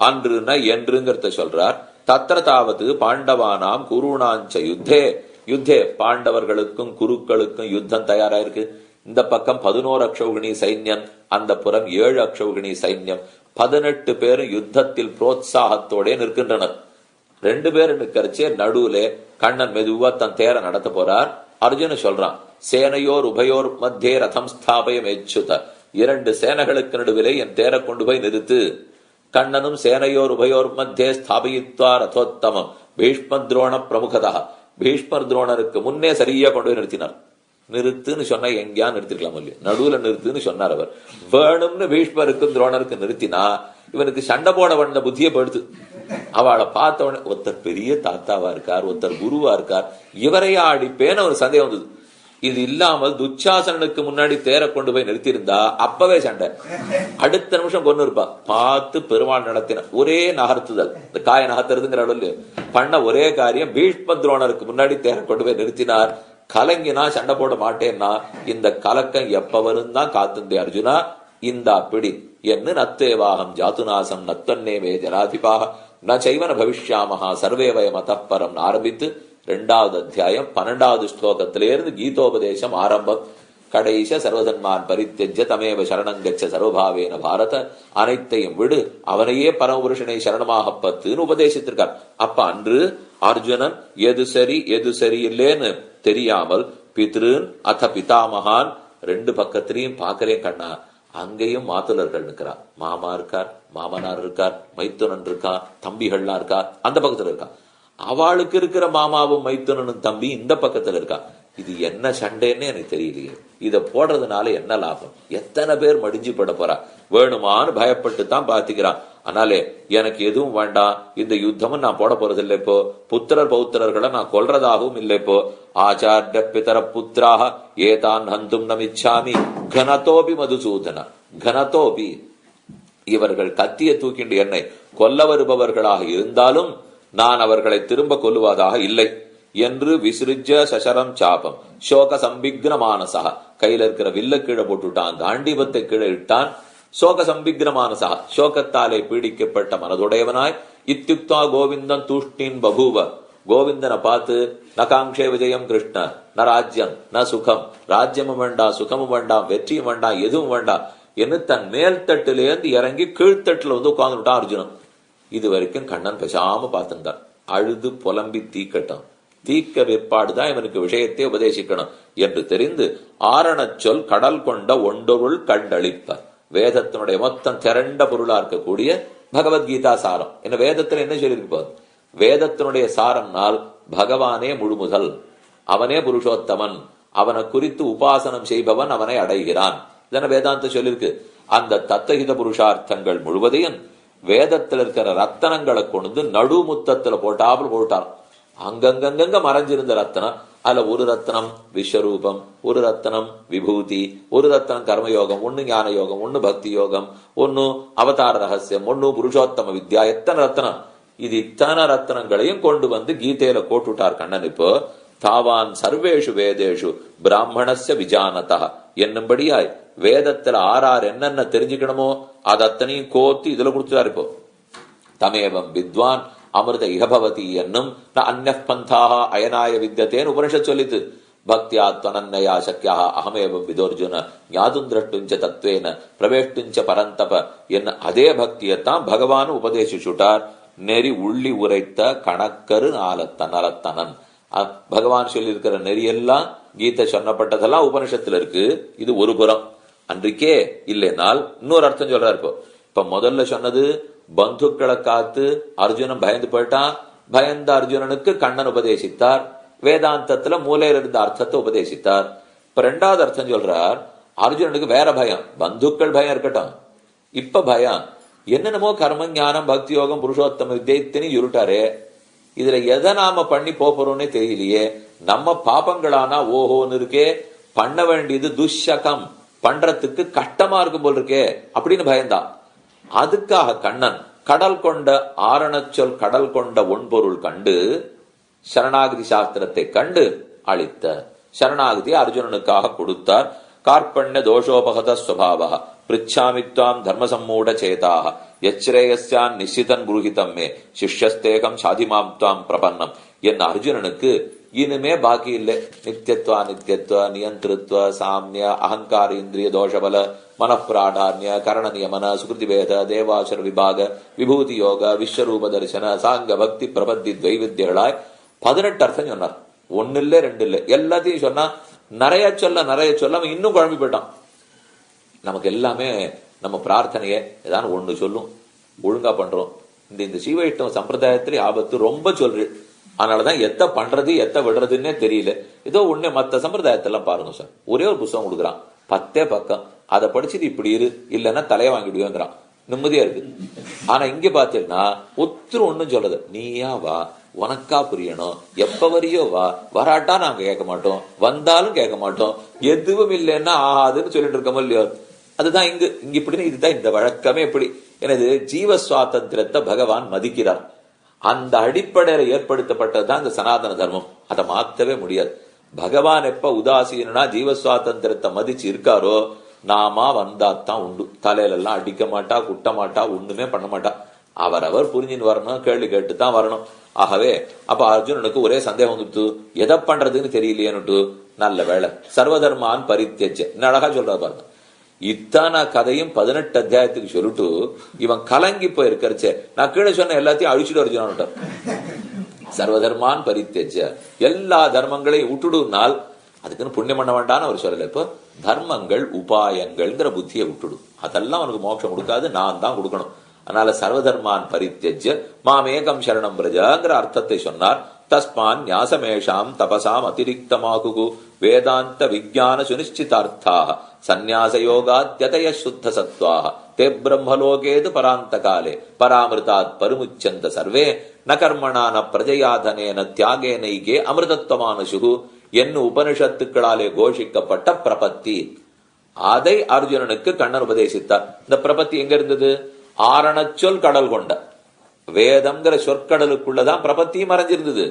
அன்றுனா என்றுங்கிறத சொல்றார். தத்ரதாவது பாண்டவானாம் குருணாஞ்ச யுத்தே, யுத்தே பாண்டவர்களுக்கும் குருக்களுக்கும் யுத்தம் தயாராயிருக்கு. இந்த பக்கம் 11 அக்ஷௌகிணி சைன்யம், அந்த புறம் 7 அக்ஷௌகிணி சைன்யம், 18 பேரும் யுத்தத்தில் புரோத்சாகத்தோட நிற்கின்றனர். 2 பேர் நிற்கரிச்சே நடுவுல கண்ணன் மெதுவா தன் தேர நடத்த போறார். அர்ஜுன சொல்றான், சேனையோர் உபயோர் மத்தியே ரதம் ஸ்தாபயம் எச்சுத, 2 சேனைகளுக்கு நடுவிலே என் தேர கொண்டு போய் நிறுத்து. கண்ணனும் சேனையோர் உபயோர் மத்தியே ஸ்தாபித்வா ரதோத்தமம் பீஷ்மத்ரோண பிரமுகதா, பீஷ்மர் துரோணருக்கு முன்னே சரியா கொண்டு போய் நிறுத்தினார். நிறுத்துன்னு சொன்னா எங்கேயா நிறுத்திருக்கலாம் இல்லையா, நடுவுல நிறுத்துன்னு சொன்னார் அவர். வேணும்னு பீஷ்மருக்கும் துரோணருக்கு நிறுத்தினா இவனுக்கு சண்டை போட வந்த புத்தியை படுத்து. அவளை பார்த்த உடனே ஒருத்தர் பெரிய தாத்தாவா இருக்கார், ஒருத்தர் குருவா இருக்கார், இவரையா அடிப்பேன்னு ஒரு சந்தேகம் வந்தது. இது இல்லாமல் துச்சாசனனுக்கு முன்னாடி தேர கொண்டு போய் நிறுத்தியிருந்தா அப்பவே சண்டை, அடுத்த நிமிஷம் கொண்டு இருப்பா. பார்த்து பெருமாள் நடத்தின ஒரே நகர்த்துதல், இந்த காய நகர்த்துறதுங்கிற அளவு பண்ண ஒரே காரியம், பீஷ்ம துரோணருக்கு முன்னாடி தேர கொண்டு போய் நிறுத்தினார். கலங்கினா சண்டை போட மாட்டேன்னா, இந்த கலக்கம் எப்ப வரும் தான் காத்துந்தே அர்ஜுனா, இந்த அப்படி என்ன நத்தேவாகம் ஜாத்துநாசம் நத்தன்னேவே ஜனாதிபாக ந சைவன பவிஷ்யாமஹா சர்வே வயம் அத்தப்பரம் ஆரம்பித்து 2வது அத்தியாயம் 12வது ஸ்லோகத்திலிருந்து கீதோபதேசம் ஆரம்பம். கடைசி சர்வதன்மான் பரித்யஜ்ய தமேவ சரணங்கச்ச சர்வபாவேன பாரத, அனைத்தையும் விடு, அவனையே பரமபுருஷனை சரணமாக பத்துன்னு உபதேசித்திருக்கார். அப்ப அன்று அர்ஜுனன் எது சரி எது சரி இல்லேன்னு தெரியாமல் பித்ருன் அத பிதாமகான் 2 பக்கத்திலையும் பாக்கறேன் கண்ணா. அங்கேயும் மாத்துலர்கள் இருக்கிறார், மாமா இருக்கார், மாமனார் இருக்கார், மைத்துனன் இருக்கார், தம்பிகள்லாம் இருக்கா, அந்த பக்கத்துல இருக்கா. அவளுக்கு இருக்கிற மாமாவும் மைத்துனனும் தம்பி இந்த பக்கத்துல இருக்கா. இது என்ன சண்டைன்னு எனக்கு தெரியலையே, இத போடுறதுனால என்ன லாபம், எத்தனை பேர் மடிஞ்சு பட போறா, வேணுமான்னு பயப்பட்டு தான் பாத்துக்கிறான். ஆனாலே எனக்கு எதுவும் வேண்டாம், இந்த யுத்தமும் நான் போட போறது இல்லை, இப்போ புத்திரர் பௌத்திரர்களை நான் கொல்றதாகவும் இல்லை, இப்போ ஆச்சாரிய பிதர புத்திராக ஏதான் ஹந்தும் நமிச்சாமி கனதோபி மதுசூதன கனதோபி, இவர்கள் கத்திய தூக்கிண்டு என்னை கொல்ல வருபவர்களாக இருந்தாலும் நான் அவர்களை திரும்ப கொல்லுவதாக இல்லை என்று விசிறிஜ சசரம் சாபம் சோக சம்பிக்ன மானசா, கையில இருக்கிற வில்ல கீழே போட்டுட்டான், காண்டீபத்தை கீழே இட்டான். சோக சம்பிக்ன மானசா, சோகத்தாலே பீடிக்கப்பட்ட மனதுடையவனாய், இத்யுக்தா கோவிந்தன் தூஷ்டின் பபூவ, கோவிந்தனை பார்த்து நகாங்ஷே விஜயம் கிருஷ்ண ந ராஜ்யம் ந சுகம், ராஜ்யமும் வேண்டாம், சுகமும் வேண்டாம், வெற்றியும் வேண்டாம், எதுவும் வேண்டாம் என்று தன் மேல் தட்டிலேருந்து இறங்கி கீழ்த்தட்டுல வந்து உட்கார்ந்துட்டான் அர்ஜுனன். இது வரைக்கும் கண்ணன் பேசாம பார்த்திருந்தார். அழுது புலம்பி தீக்கட்டும், தீக்க விற்பாடுதான் இவனுக்கு விஷயத்தை உபதேசிக்கணும் என்று தெரிந்து ஆரணச் சொல் கடல் கொண்ட ஒண்டொருள் கண்டளிப்ப, வேதத்தினுடைய மொத்தம் திரண்ட பொருளா இருக்கக்கூடிய பகவத்கீதா சாரம். என்ன வேதத்துல என்ன சொல்லியிருப்போம், வேதத்தினுடைய சாரம்னால் பகவானே முழுமுதல், அவனே புருஷோத்தமன், அவனை குறித்து உபாசனம் செய்பவன் அவனை அடைகிறான், இதன வேதாந்த சொல்லிருக்கு. அந்த தத்தகித புருஷார்த்தங்கள் முழுவதையும் வேதத்துல இருக்கிற ரத்தனங்களை கொண்டு நடுமுத்தத்துல போட்டாப்புல போட்டார். அங்கங்கங்க மறைஞ்சிருந்த ரத்தனம், அதுல ஒரு ரத்தனம் விஸ்வரூபம், ஒரு ரத்தனம் விபூதி, ஒரு ரத்தனம் கர்மயோகம், ஒண்ணு ஞான யோகம், ஒண்ணு பக்தி யோகம், ஒண்ணு அவதார ரகசியம், ஒண்ணு புருஷோத்தம வித்யா, எத்தனை ரத்தனம். இது இத்தனை ரத்தனங்களையும் கொண்டு வந்து கீதையில போட்டுட்டார் கண்ணன். இப்போ தாவான் சர்வேஷு வேதேஷு பிராமணஸ்ய விஜானதா என்னும்படியாய் வேதத்துல ஆறார் என்னென்ன தெரிஞ்சுக்கணுமோ அது அத்தனையும் கோத்து இதுல கொடுத்துட்டாரு. இப்போ தமேவம் வித்வான் அமிர்த இகபவதி என்னும் ந அந்நிய பந்தாக அயனாய வித்தியத்தேன்னு உபனிஷத் சொல்லித்து. பக்தியா துவனன்னயா சக்கியாக அகமேவம் விதோர்ஜுன ஞாதும் திரட்டுஞ்ச தத்வேன பிரவேஷ்டுஞ்ச பரந்தப என்ன அதே பக்தியத்தான் பகவான் உபதேசிச்சுட்டார். நெறி உள்ளி உரைத்த கணக்கரு நலத்தனன். பகவான் சொல்லி இருக்கிற நெறியெல்லாம் கீதை சொன்னப்பட்டதெல்லாம் உபனிஷத்துல இருக்கு. இது ஒரு புறம். அன்றைக்கே இல்லைனால் இன்னொரு அர்த்தம் சொல்றாரு. இப்ப முதல்ல சொன்னது பந்துக்களை காத்து அர்ஜுனன் பயந்து போயிட்டான். பயந்த அர்ஜுனனுக்கு கண்ணன் உபதேசித்தார். வேதாந்தத்துல மூலையில இருந்த அர்த்தத்தை உபதேசித்தார். இப்ப ரெண்டாவது அர்த்தம் சொல்றார், அர்ஜுனனுக்கு வேற பயம், பந்துக்கள் பயம் இருக்கட்டும். இப்ப பயம் என்னென்னமோ கர்ம ஞானம் பக்தி யோகம் புருஷோத்தம வித்தியத்தினி இருட்டாரே, இதுல எதை நாம பண்ணி போறோம்னே தெரியலையே, நம்ம பாபங்களானா ஓஹோன்னு இருக்கே, பண்ண வேண்டியது துஷகம் பண்றதுக்கு கஷ்டமா இருக்கும் போல் இருக்கே அப்படின்னு பயந்தான். அதுக்காக கண்ணன் கடல் கொண்ட ஆரணச்சொல் கடல் கொண்ட ஒன்பொருள் கண்டு சரணாகதி சாஸ்திரத்தை கண்டு அளித்த சரணாகதி அர்ஜுனனுக்காக கொடுத்தார். கார்பண்ய தோஷோபகத ஸ்வபாவ பிரிச்சாமித்வாம் தர்ம சம்மூட சேதாக யச்ரேயஸ்யான் நிச்சிதன் புருகிதம் மே சிஷ்யஸ்தேகம் சாதிமாம் துவாம் பிரபன்னம் என்ன அர்ஜுனனுக்கு இனிமே பாக்கி இல்லை. நித்தியத்துவ நித்தியத்துவ நியந்திருத்துவ சாமிய அகங்கார இந்திரிய தோஷபல மனப்பிராடான்ய கரண நியமன சுகிருதி வேத தேவாசுர விபாக விபூதி யோக விஸ்வரூப தரிசன சாங்க பக்தி பிரபத்தி துவைவித்தியர்களாய் 18 அர்த்தம் சொன்னார். ஒன்னு இல்ல ரெண்டு இல்ல, எல்லாத்தையும் சொன்னா நிறைய சொல்ல அவன் இன்னும் குழம்பி போயிட்டான். நமக்கு எல்லாமே நம்ம பிரார்த்தனைய ஏதாவது ஒண்ணு சொல்லும், ஒழுங்கா பண்றோம். இந்த சீவைஷ்ணவ சம்பிரதாயத்திலே ஆபத்து ரொம்ப சொல்றேன். அதனாலதான் எத்த பண்றது எத்த விடுறதுன்னே தெரியல. ஏதோ ஒண்ணு மத்த சம்பிரதாயத்தெல்லாம் பாருங்க சார், ஒரே ஒரு புத்தகம் கொடுக்குறான் 10 பக்கம், அதை படிச்சுட்டு இப்படி இரு இல்லைன்னா தலையை வாங்கிடுவேங்கிறான், நிம்மதியா இருக்கு. ஆனா இங்க பாத்தீங்கன்னா ஒத்துரு ஒண்ணும் சொல்றது, நீயா வா உனக்கா புரியணும், எப்ப வரியோ வா, வராட்டா நாங்க கேட்க மாட்டோம், வந்தாலும் கேட்க மாட்டோம், எதுவும் இல்லைன்னா ஆகாதுன்னு சொல்லிட்டு இருக்கோம் இல்லையோ. அதுதான் இங்க இப்படின்னு இதுதான் இந்த வழக்கமே. எப்படி எனது ஜீவ சுவாதந்திரத்தை பகவான் மதிக்கிறார். அந்த அடிப்படையில ஏற்படுத்தப்பட்டதுதான் இந்த சனாதன தர்மம். அதை மாத்தவே முடியாது. பகவான் எப்ப உதாசீனா ஜீவ சுவாதந்திரத்தை மதிச்சு இருக்காரோ நாமா வந்தாத்தான் உண்டு. தலையில எல்லாம் அடிக்க மாட்டா, குட்ட மாட்டா, ஒண்ணுமே பண்ண மாட்டா. அவரவர் புரிஞ்சின்னு வரணும், கேள்வி கேட்டுதான் வரணும். ஆகவே அப்ப அர்ஜுனனுக்கு ஒரே சந்தேகம் வந்துட்டு, எதை பண்றதுன்னு தெரியலையேன்னுட்டு, நல்ல வேலை சர்வதர்மான் பரித்தியஜ அழகா சொல்றாரு பாருங்க. இத்தனை கதையும் 18 அத்தியாயத்துக்கு சொல்லிட்டு இவன் கலங்கி போய் இருக்கிறச்சே, நான் கீழே சொன்ன எல்லாத்தையும் அழிச்சுட்டு அர்ஜுனான். சர்வதர்மான் பரித்தியஜ எல்லா தர்மங்களையும் விட்டுடுனால் அதுக்குன்னு புண்ணியம் பண்ண வேண்டான்னு அவர் சொல்லல. இப்போ தர்மங்கள் உபாயங்கள்ங்கிற புத்தியை விட்டுடு, அதெல்லாம் அவனுக்கு மோட்சம் கொடுக்காது, நான் தான் கொடுக்கணும். அதனால சர்வதர்மான் பரித்தியஜ மாமேகம் சரணம் பிரஜாங்கிற அர்த்தத்தை சொன்னார். தஸ்மான் ஞாசமேஷாம் தபசாம் அதிரிக்தமாகு வேதாந்த விஜான சுனிச்சிதார்த்தாக சந்நியாச யோகாத்யதய சுத்த சத்வாக தே பிரம்மலோகேது பராந்த காலே பராமிருதாத் பருமுச்சந்த சர்வே ந கர்மணா ந பிரஜயாதனேன தியாகே நைகே அமிர்தத்வமானுஷு என்ன உபனிஷத்துக்களாலே கோஷிக்கப்பட்ட பிரபத்தி. அதை அர்ஜுனனுக்கு கண்ணன் உபதேசித்தார். இந்த பிரபத்தி எங்க இருந்தது? ஆரணச்சொல் கடல் கொண்ட வேதம்ங்கிற சொற்கடலுக்குள்ளதான் பிரபத்தியும் மறைஞ்சிருந்தது.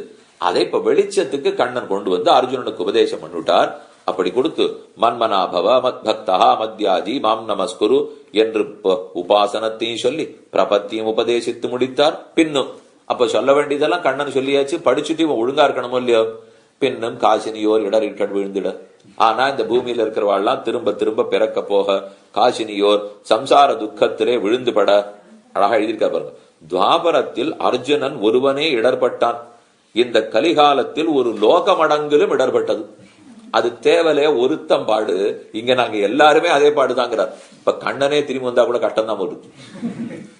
அதை இப்ப வெளிச்சத்துக்கு கண்ணன் கொண்டு வந்து அர்ஜுனனுக்கு உபதேசம் பண்ணிவிட்டார். அப்படி கொடுத்து மன்மனாபவ மத் பக்தா மத்யாஜி மாம் நமஸ்குரு என்று உபாசனத்தையும் சொல்லி பிரபத்தியும் உபதேசித்து முடித்தார். பின்னும் அப்ப சொல்ல வேண்டியதெல்லாம் கண்ணன் சொல்லியாச்சு, படிச்சுட்டு இவன் ஒழுங்கா இருக்கணுமோ இல்லையோ. பின்னும் காசினியோர் இடறிட்ட விழுந்திட. ஆனா இந்த பூமியில இருக்கிறவாள்லாம் திரும்ப திரும்ப பிறக்க போக காசினியோர் சம்சார துக்கத்திலே விழுந்துபட அழகா எழுதியிருக்க பாருங்க. துவாபரத்தில் அர்ஜுனன் ஒருவனே இடர்பட்டான், இந்த கலிகாலத்தில் ஒரு லோகமடங்கிலும் இடர்பட்டது. அது தேவலே ஒருத்தம் பாடு. இங்க நாங்க எல்லாருமே அதே பாடுதாங்கிறார். இப்ப கண்ணனே திரும்பி வந்தா கூட கஷ்டம் தான் போடுது.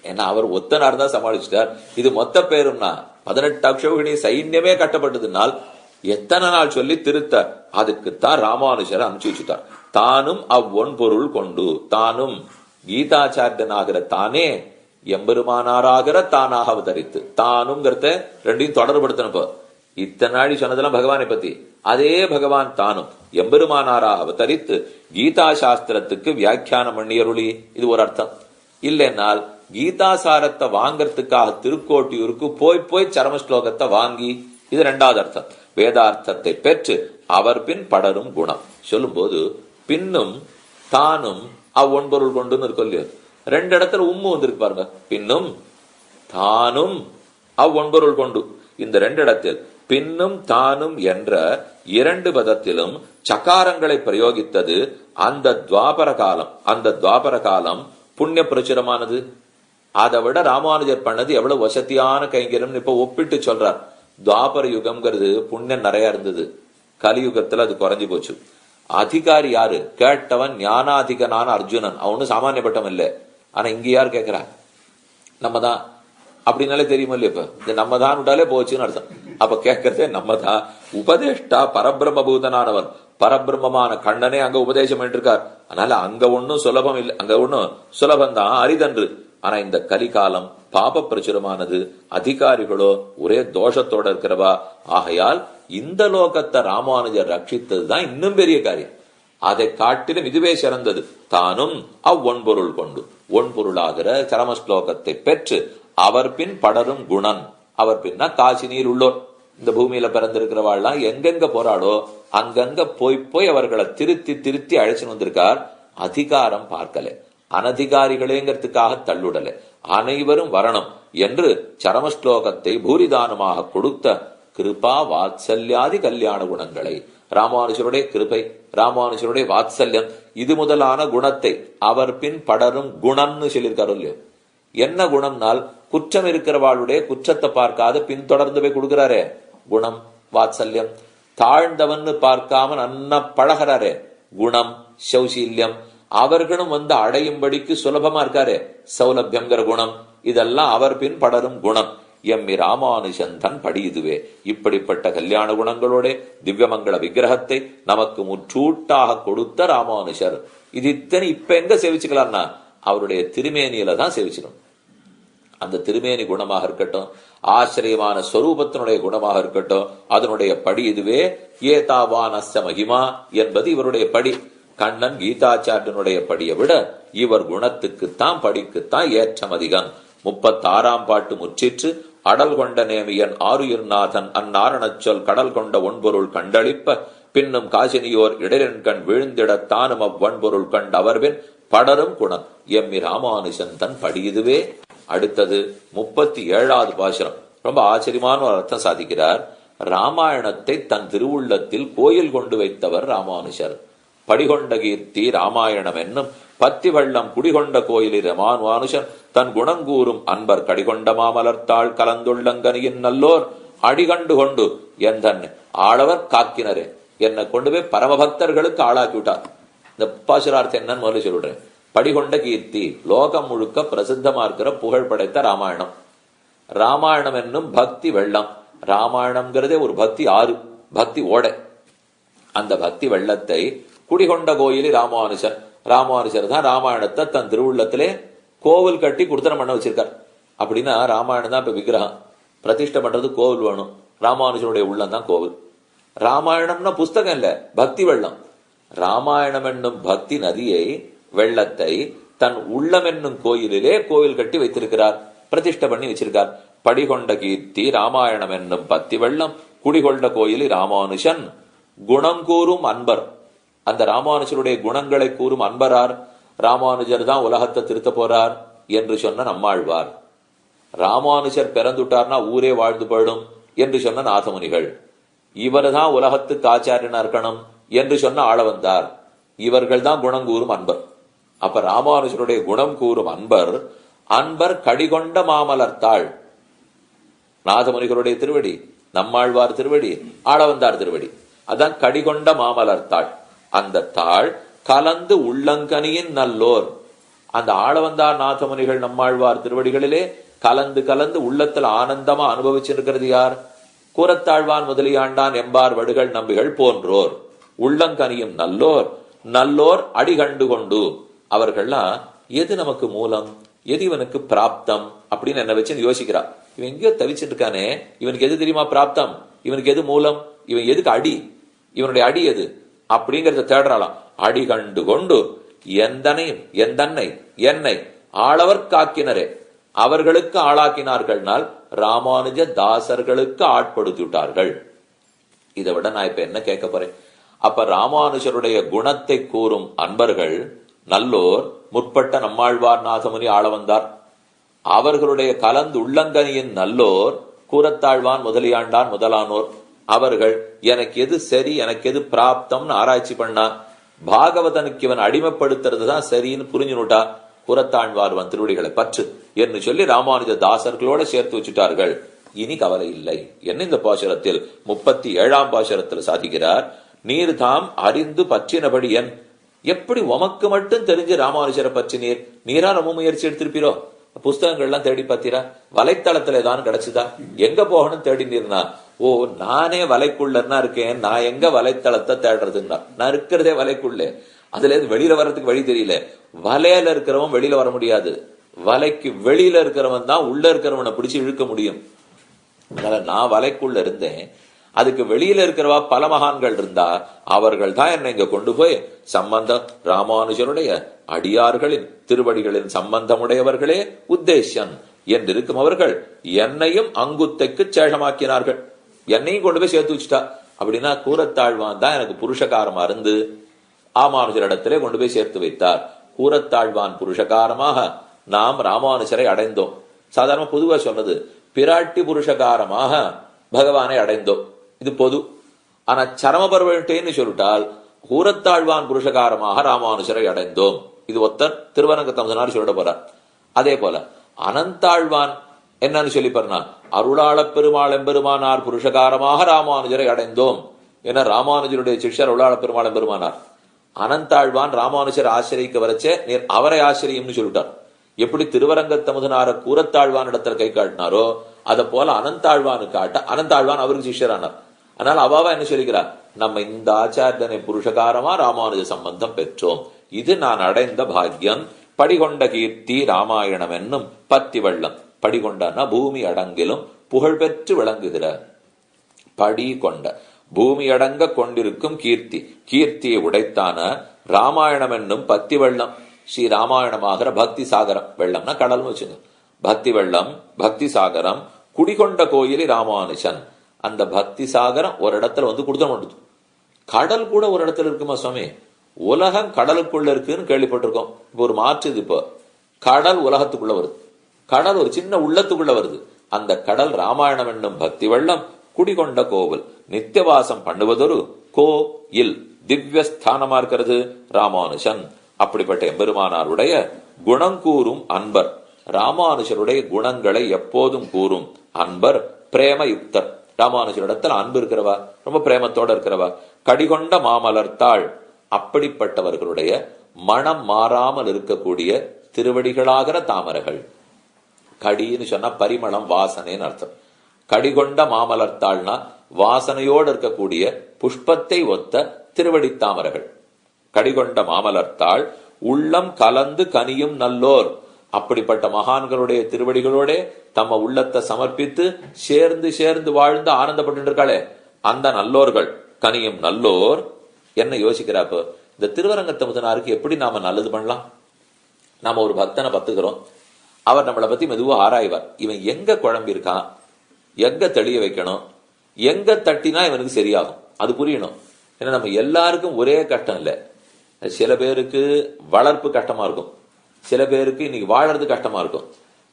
ஏன்னா அவர் ஒத்தனார் தான் சமாளிச்சிட்டார். இது மொத்த பேரும்னா 18 அக்ஷௌகிணி சைன்யமே கட்டப்பட்டதுனால் எத்தனை நாள் சொல்லி திருத்த. அதுக்குத்தான் ராமானுஜரை அனுப்பிச்சு வச்சுட்டார். தானும் அவ்வொன்பொருள் கொண்டு, தானும் கீதாச்சாரியனாகிற தானே எம்பெருமானாராகிற தானாக அவதரித்து, தானுங்கிறத ரெண்டையும் தொடர்படுத்தணும். இத்தனை நாடி சொன்னதெல்லாம் பகவானை பத்தி, அதே பகவான் தானும் எம்பெருமானாராக அவதரித்து கீதா சாஸ்திரத்துக்கு வியாக்கியானம் பண்ணியருளி. இது ஒரு அர்த்தம். இல்லைன்னால் கீதா சாரத்தை வாங்கறதுக்காக திருக்கோட்டியூருக்கு போய் சரம ஸ்லோகத்தை வாங்கி, இது ரெண்டாவது அர்த்தம். வேதார்த்தத்தை பெற்று அவர் பின் படரும் குணம் சொல்லும் போது பின்னும் தானும் அவ்வொன்பொருள் கொண்டுன்னு இருக்கும் இல்லையோ. 2 இடத்துல வந்திருக்கு பாருங்க. பின்னும் தானும் அவ்வொன்பொருள் கொண்டு. இந்த ரெண்டு இடத்தில் பின்னும் தானும் என்ற இரண்டு பதத்திலும் சகாரங்களை பிரயோகித்தது அந்த துவாபர காலம். அந்த துவாபர காலம் புண்ணிய பிரச்சுரமானது. அதை விட ராமானுஜர் பண்ணது எவ்வளவு வசதியான கைங்கரியம் இப்ப ஒப்பிட்டு சொல்றார். துவாபர யுகம்ங்கிறது புண்ணியம் நிறைய இருந்தது, கலியுகத்துல அது குறைஞ்சு போச்சு. அதிகாரி யாரு? கேட்டவன் ஞானாதிகனான அர்ஜுனன். அவனு சாமானியப்பட்டவன் இல்ல. ஆனா இங்க யார் கேட்கிறா? நம்ம தான் அப்படின்னாலே தெரியுமா இல்லையா? இப்ப இந்த நம்ம தான் விட்டாலே போச்சுன்னு அர்த்தம். அப்ப கேட்கறதே நம்ம தான். உபதேஷ்டா பரபிரம்ம பூதனானவன், பரபிரம்மமான கண்ணனே அங்க உபதேசம் பண்ணிருக்கார். அதனால அங்க ஒன்னும் சுலபம் இல்லை, அங்க ஒன்னும் சுலபந்தான், அரிதன்று. ஆனா இந்த கலிகாலம் பாப பிரச்சுரமானது, அதிகாரிகளோ ஒரே தோஷத்தோட இருக்கிறவா. ஆகையால் இந்த லோகத்தை ராமானுஜர் ரட்சித்ததுதான் இன்னும் பெரிய காரியம். அதை காட்டிலும் இதுவே சிறந்தது. தானும் அவ்வொன்பொருள் கொண்டு ஒன்பொருளாகிற சரம ஸ்லோகத்தை பெற்று அவர் பின் படரும் குணன். அவர் பின்னா காசினியில் உள்ளோர். இந்த பூமியில பிறந்திருக்கிறவாள்லாம் எங்கெங்க போராடோ அங்கங்க போய் அவர்களை திருத்தி திருத்தி அழைச்சுன்னு வந்திருக்கார். அதிகாரம் பார்க்கல, அனதிகாரிகளேங்கிறதுக்காக தள்ளுடல, அனைவரும் வரணும் என்று சரமஸ்லோகத்தை பூரிதானமாக கொடுத்த கிருபா வாத்சல்யாதி கல்யாண குணங்களை, ராமானுஜருடைய கிருபை, ராமானுஜருடைய வாத்சல்யம், இது முதலான குணத்தை அவர் பின் படரும் குணம்னு சொல்லியிருக்காரு இல்லையோ. என்ன குணம்னால் குற்றம் இருக்கிறவாளுடைய குற்றத்தை பார்க்காத பின்தொடர்ந்து போய் கொடுக்கிறாரே குணம் வாத்சல்யம். தாழ்ந்தவன்னு பார்க்காம நன்னா பழகிறாரே குணம் சௌசீல்யம். அவர்களும் வந்து அடையும்படிக்கு சுலபமா இருக்காரே சௌலபியம்ங்கிற குணம். இதெல்லாம் அவர் பின் படரும் குணம். எம்மி ராமானுஜன் தன் படி இதுவே. இப்படிப்பட்ட கல்யாண குணங்களோட திவ்யமங்கள விக்கிரகத்தை நமக்கு முற்றூட்டாக கொடுத்த ராமானுஜர். இது இத்தனை இப்ப எங்க சேவிச்சுக்கலாம்னா அவருடைய திருமேனியில தான் சேவிச்சிடும். அந்த திருமேனி குணமாக இருக்கட்டும், ஆச்சரியமான ஸ்வரூபத்தினுடைய குணமாக இருக்கட்டும், அதனுடைய படி இதுவே. ஏதாவானஸ்ய மகிமா என்பது இவருடைய படி. கண்ணன் கீதாச்சாரியனுடைய படியை விட இவர் குணத்துக்குத்தான் படிக்குத்தான் ஏற்றம் அதிகம். 36ஆம் பாட்டு முற்றிற்று. அடல் கொண்ட நேமியன் ஆருயிர்நாதன் அந்நாரணச் சொல் கடல் கொண்ட ஒன்பொருள் கண்டளிப்ப பின்னும் காசினியோர் இடரின் கண் விழுந்திடத்தானும் அவ்வொன்பொருள் கண்ட அவர்பின் படரும் குணம் எம்மி ராமானுஜன் தன் படி இதுவே. அடுத்தது 37வது பாசுரம். ரொம்ப ஆச்சரியமான ஒரு அர்த்தம் சாதிக்கிறார். ராமாயணத்தை தன் திருவுள்ளத்தில் கோயில் கொண்டு வைத்தவர் ராமானுஜர். படிகொண்ட கீர்த்தி ராமாயணம் என்னும் பத்தி வள்ளம் குடிகொண்ட கோயிலில் ராமானுஜன் தன் குணங்கூறும் அன்பர் கடிகொண்ட மாமலர்த்தாள் கலந்துள்ளங்கனியின் நல்லோர் அடிகண்டு கொண்டு எந்தன் ஆளவர் காக்கினரே. என்னை கொண்டு போய் பரமபக்தர்களுக்கு ஆளாக்கி விட்டார். இந்த பாசுரார்த்தம் என்னன்னு முதல்ல சொல்றேன். படிகொண்ட கீர்த்தி லோகம் முழுக்க பிரசித்தமா இருக்கிற புகழ் படைத்த ராமாயணம். ராமாயணம் என்னும் பக்தி வெள்ளம். ராமாயணம்ங்கிறதே ஒரு பக்தி ஆறு, பக்தி ஓடை. அந்த பக்தி வெள்ளத்தை குடிகொண்ட கோயிலி ராமானுஜர். ராமானுஜர் தான் ராமாயணத்தை தன் திருவுள்ளத்திலே கோவில் கட்டி குடுத்தனம் பண்ண வச்சிருக்கார். அப்படின்னா ராமாயணம் தான் இப்ப விக்கிரகம் பிரதிஷ்டை பண்றது, கோவில் வேணும். ராமானுஜருடைய உள்ளம் தான் கோவில். ராமாயணம்னா புஸ்தகம் இல்ல, பக்தி வெள்ளம். ராமாயணம் என்னும் பக்தி நதியை வெள்ளத்தை தன் உள்ளம் என்னும் கோயிலிலே கோவில் கட்டி வைத்திருக்கிறார், பிரதிஷ்டை பண்ணி வச்சிருக்கார். படிகொண்ட கீர்த்தி ராமாயணம் என்னும் பக்தி வெள்ளம் குடிகொண்ட கோயிலி ராமானுஜன் குணம் கூறும் அன்பர். அந்த ராமானுஜருடைய குணங்களை கூறும் அன்பரார். ராமானுஜர் தான் உலகத்தை திருத்த போறார் என்று சொன்ன நம்மாழ்வார். ராமானுஜர் பிறந்துட்டார்னா ஊரே வாழ்ந்து போயிடும் என்று சொன்ன நாதமுனிகள். இவர் தான் உலகத்துக்கு ஆச்சாரியனா இருக்கணும் என்று சொன்ன ஆளவந்தார். இவர்கள் தான் குணம் கூறும் அன்பர். அப்ப ராமானுஜருடைய குணம் கூறும் அன்பர், அன்பர் கடிகொண்ட மாமலர்த்தாள். நாதமுனிகளுடைய திருவடி, நம்மாழ்வார் திருவடி, ஆளவந்தார் திருவடி, அதான் கடிகொண்ட மாமலர்த்தாள். அந்த தாள் கலந்து உள்ளங்கனியின் நல்லோர். அந்த ஆளவந்தார் நாதமுனிகள் நம்மாழ்வார் திருவடிகளிலே கலந்து கலந்து உள்ளத்தில் ஆனந்தமா அனுபவிச்சிருக்கிறது யார்? கூரத்தாழ்வான் முதலியாண்டான் எம்பார் வடுகள் நம்பிகள் போன்றோர். உள்ளங்கனியும் நல்லோர், நல்லோர் அடிகண்டு கொண்டு. அவர்கள்லாம் எது நமக்கு மூலம், எது இவனுக்கு பிராப்தம் அப்படின்னு என்ன வச்சு யோசிக்கிறார். இவன் எங்கேயோ தவிச்சிட்டு இருக்கானே, இவனுக்கு எது தெரியுமா பிராப்தம், இவனுக்கு எது மூலம், இவன் எதுக்கு அடி, இவனுடைய அடி எது அப்படிங்கறத தேடுறாளாம். அடி கண்டு கொண்டு எந்தனையும் எந்தன்னை என்னை ஆளவர் காக்கினரே, அவர்களுக்கு ஆளாக்கினார்கள்னால் ராமானுஜ தாசர்களுக்கு ஆட்படுத்தி விட்டார்கள். இதை விட நான் இப்ப என்ன கேட்க போறேன்? அப்ப ராமானுஜருடைய குணத்தை கூறும் அன்பர்கள் நல்லோர், முற்பட்ட நம்மாழ்வார் நாதமுனி ஆளவந்தார். அவர்களுடைய கலந்து உள்ளங்கனியின் நல்லோர் கூரத்தாழ்வான் முதலியாண்டான் முதலானோர் அவர்கள் எனக்கு எது சரி எனக்கு எது பிராப்தம்னு ஆராய்ச்சி பண்ணா பாகவதனுக்கு இவன் அடிமைப்படுத்துறது தான் சரின்னு புரிஞ்சுனுட்டா கூரத்தாழ்வார்வன் திருவடிகளை பற்று என்று சொல்லி ராமானுஜ தாசர்களோட சேர்த்து வச்சுட்டார்கள். இனி கவலை இல்லை. என்ன இந்த பாசுரத்தில் 37ஆம் பாசுரத்தில் சாதிக்கிறார். நீர் தாம் அறிந்து பற்றினபடி என் எப்படி உமக்கு மட்டும் தெரிஞ்சு ராமானுஜரை பற்றினீர்? நீரா ரொம்ப முயற்சி எடுத்திருப்பீரோ? புஸ்தகங்கள்லாம் தேடி பார்த்தீரா? வலைத்தளத்துல ஏதாவது கிடைச்சுதா? எங்க போகணும் தேடினீர்னா, ஓ நானே வலைக்குள்ளன்னா இருக்கேன், நான் எங்க வலைத்தளத்தை தேடுறதுன்னா, நான் இருக்கிறதே வலைக்குள்ளே, அதுல இருந்து வெளியில வர்றதுக்கு வழி தெரியல. வலையில இருக்கிறவன் வெளியில வர முடியாது, வலைக்கு வெளியில இருக்கிறவன் தான் உள்ள இருக்கிறவனை பிடிச்சு இழுக்க முடியும். அதனால நான் வலைக்குள்ள இருந்தேன், அதுக்கு வெளியில இருக்கிறவா பல மகான்கள் இருந்தா அவர்கள் தான் என்னை இங்க கொண்டு போய் சம்பந்தம் ராமானுஜருடைய அடியார்களின் திருவடிகளின் சம்பந்தமுடையவர்களே உத்தேசன் என்றிருக்கும் அவர்கள் என்னையும் அங்குத்தைக்கு சேஷமாக்கினார்கள். என்னையும் கொண்டு போய் சேர்த்து வச்சுட்டா. அப்படின்னா கூரத்தாழ்வான் தான் எனக்கு புருஷகாரமா இருந்து ராமானுஜரிடத்திலே கொண்டு போய் சேர்த்து வைத்தார். கூரத்தாழ்வான் புருஷகாரமாக நாம் ராமானுஜரை அடைந்தோம். சாதாரண பொதுவா சொன்னது பிராட்டி புருஷகாரமாக பகவானை அடைந்தோம், இது பொது. ஆனா சரமபர்வன்ட்டேன்னு சொல்லிட்டால் கூரத்தாழ்வான் புருஷகாரமாக ராமானுஜரை அடைந்தோம், இது ஒத்தர் திருவரங்கத்தமதனார் சொல்லிட போறார். அதே போல அனந்தாழ்வான் என்னன்னு சொல்லி பாருனா அருளாள பெருமாள் எம்பெருமானார் புருஷகாரமாக ராமானுஜரை அடைந்தோம். ஏன்னா ராமானுஜருடைய சிஷ்யர் அருளாள பெருமாள் எம்பெருமானார். அனந்தாழ்வான் ராமானுஜர் ஆசிரியக்க வரச்சே நீர் அவரை ஆசிரியம்னு சொல்லிட்டார். எப்படி திருவரங்கத்தமுதனார கூரத்தாழ்வான் இடத்துல கை காட்டினாரோ அத போல அனந்தாழ்வானு காட்ட அனந்தாழ்வான் அவருக்கு சிஷ்யரானார். அதனால அவாவா என்ன சொல்லிக்கிறார், நம்ம இந்த ஆச்சாரியனை புருஷகாரமா ராமானுஜ சம்பந்தம் பெற்றோம், இது நான் அடைந்த பாக்கியம். படிகொண்ட கீர்த்தி ராமாயணம் என்னும் பத்தி வெள்ளம். படிகொண்டனா பூமி அடங்கிலும் புகழ்பெற்று விளங்குகிற, படி கொண்ட பூமி அடங்க கொண்டிருக்கும் கீர்த்தி, கீர்த்தியை உடைத்தான ராமாயணம் என்னும் பத்தி வெள்ளம். ஸ்ரீ ராமாயணமாகிற பக்தி சாகரம், வெள்ளம்னா கடல்னு வச்சுங்க, பக்தி வெள்ளம் பக்தி சாகரம் குடிகொண்ட கோயிலி ராமானுஜன். அந்த பக்தி சாகரம் ஒரு இடத்துல வந்து கொடுத்த மாட்டுது. கடல் கூட ஒரு இடத்துல இருக்குமா சுவாமி? உலகம் கடலுக்குள்ள இருக்குன்னு கேள்விப்பட்டிருக்கோம். இப்போ ஒரு மாற்று, இப்போ கடல் உலகத்துக்குள்ள வருது, கடல் ஒரு சின்ன உள்ளத்துக்குள்ள வருது. அந்த கடல் ராமாயணம் என்னும் பக்தி வெள்ளம் குடிகொண்ட கோவில், நித்தியவாசம் பண்ணுவதொரு கோயில், திவ்யஸ்தானமா இருக்கிறது ராமானுஜன். அப்படிப்பட்ட எம்பெருமானாருடைய குணம் கூறும் அன்பர், ராமானுஜருடைய குணங்களை எப்போதும் கூறும் அன்பர், பிரேம யுக்தர். ராமானுஜரிடத்தில் அன்பு இருக்கிறவா, ரொம்ப பிரேமத்தோட இருக்கிறவா. கடிகொண்ட மாமலர்த்தாள், அப்படிப்பட்டவர்களுடைய மனம் மாறாமல் இருக்கக்கூடிய திருவடிகளாகிற தாமரைகள். கடின்னு சொன்னா பரிமளம் வாசனைன்னு அர்த்தம். கடிகொண்ட மாமலர்த்தாள்னா வாசனையோடு இருக்கக்கூடிய புஷ்பத்தை ஒத்த திருவடி தாமரைகள். கடிகொண்ட மாமலர்த்தாள் உள்ளம் கலந்து கனியும் நல்லோர், அப்படிப்பட்ட மகான்களுடைய திருவடிகளோட தம்ம உள்ளத்தை சமர்ப்பித்து சேர்ந்து சேர்ந்து வாழ்ந்து ஆனந்தப்பட்டு இருக்காளே அந்த நல்லோர்கள், கனியும் நல்லோர். என்ன யோசிக்கிறாப்போ, இந்த திருவரங்கத்தமுதனாருக்கு எப்படி நாம நல்லது பண்ணலாம்? நாம ஒரு பக்தனை பத்துக்கிறோம், அவர் நம்மளை பத்தி மெதுவா ஆராய்வார். இவன் எங்க குழம்பி இருக்கான், எங்க தெளிய வைக்கணும், எங்க தட்டினா இவனுக்கு சரியாகும், அது புரியணும். ஏன்னா நம்ம எல்லாருக்கும் ஒரே கஷ்டம் இல்லை. சில பேருக்கு வளர்ப்பு கஷ்டமா இருக்கும், சில பேருக்கு இன்னைக்கு வாழறது கஷ்டமா இருக்கும்,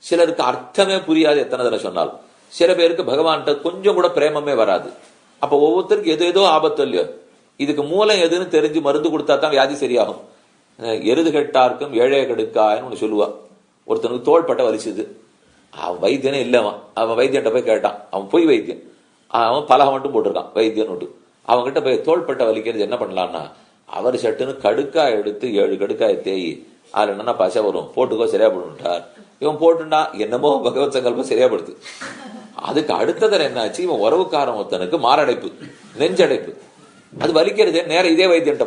சிலருக்கு அர்த்தமே புரியாது எத்தனை தடவை சொன்னாலும், சில பேருக்கு பகவான்கிட்ட கொஞ்சம் கூட பிரேமமே வராது. அப்ப ஒவ்வொருத்தருக்கு எது ஏதோ ஆபத்து இல்லையோ, இதுக்கு மூலம் எதுன்னு தெரிஞ்சு மருந்து கொடுத்தா தான் வியாதி சரியாகும். எருது கெட்டாருக்கும் ஏழைய கெடுக்கான்னு ஒண்ணு சொல்லுவா. ஒருத்தனுக்கு தோள்பட்ட வலிச்சுது, அவன் வைத்தியனே இல்லவன், அவன் வைத்தியன்ட்ட போய் கேட்டான், அவன் பொய் வைத்தியன், அவன் பலகை மட்டும் போட்டிருக்கான் வைத்தியன் விட்டு. அவன்கிட்ட போய் தோள்பட்ட வலிக்கிறது என்ன பண்ணலான்னா, அவர் சட்டுன்னு கடுக்காய் எடுத்து 7 கடுக்காய் தேயி அதுல என்னன்னா பசை வரும், போட்டுக்கோ சரியா போடுட்டார். இவன் போட்டுண்டா என்னமோ பகவத் சங்கல்பம் சரியாப்படுத்து. அதுக்கு அடுத்தது என்னாச்சு, இவன் உறவுக்காரன் ஒருத்தனுக்கு மாரடைப்பு, நெஞ்சடைப்பு, அது வலிக்கிறது. நேரம் இதே வைத்தியன்ட்ட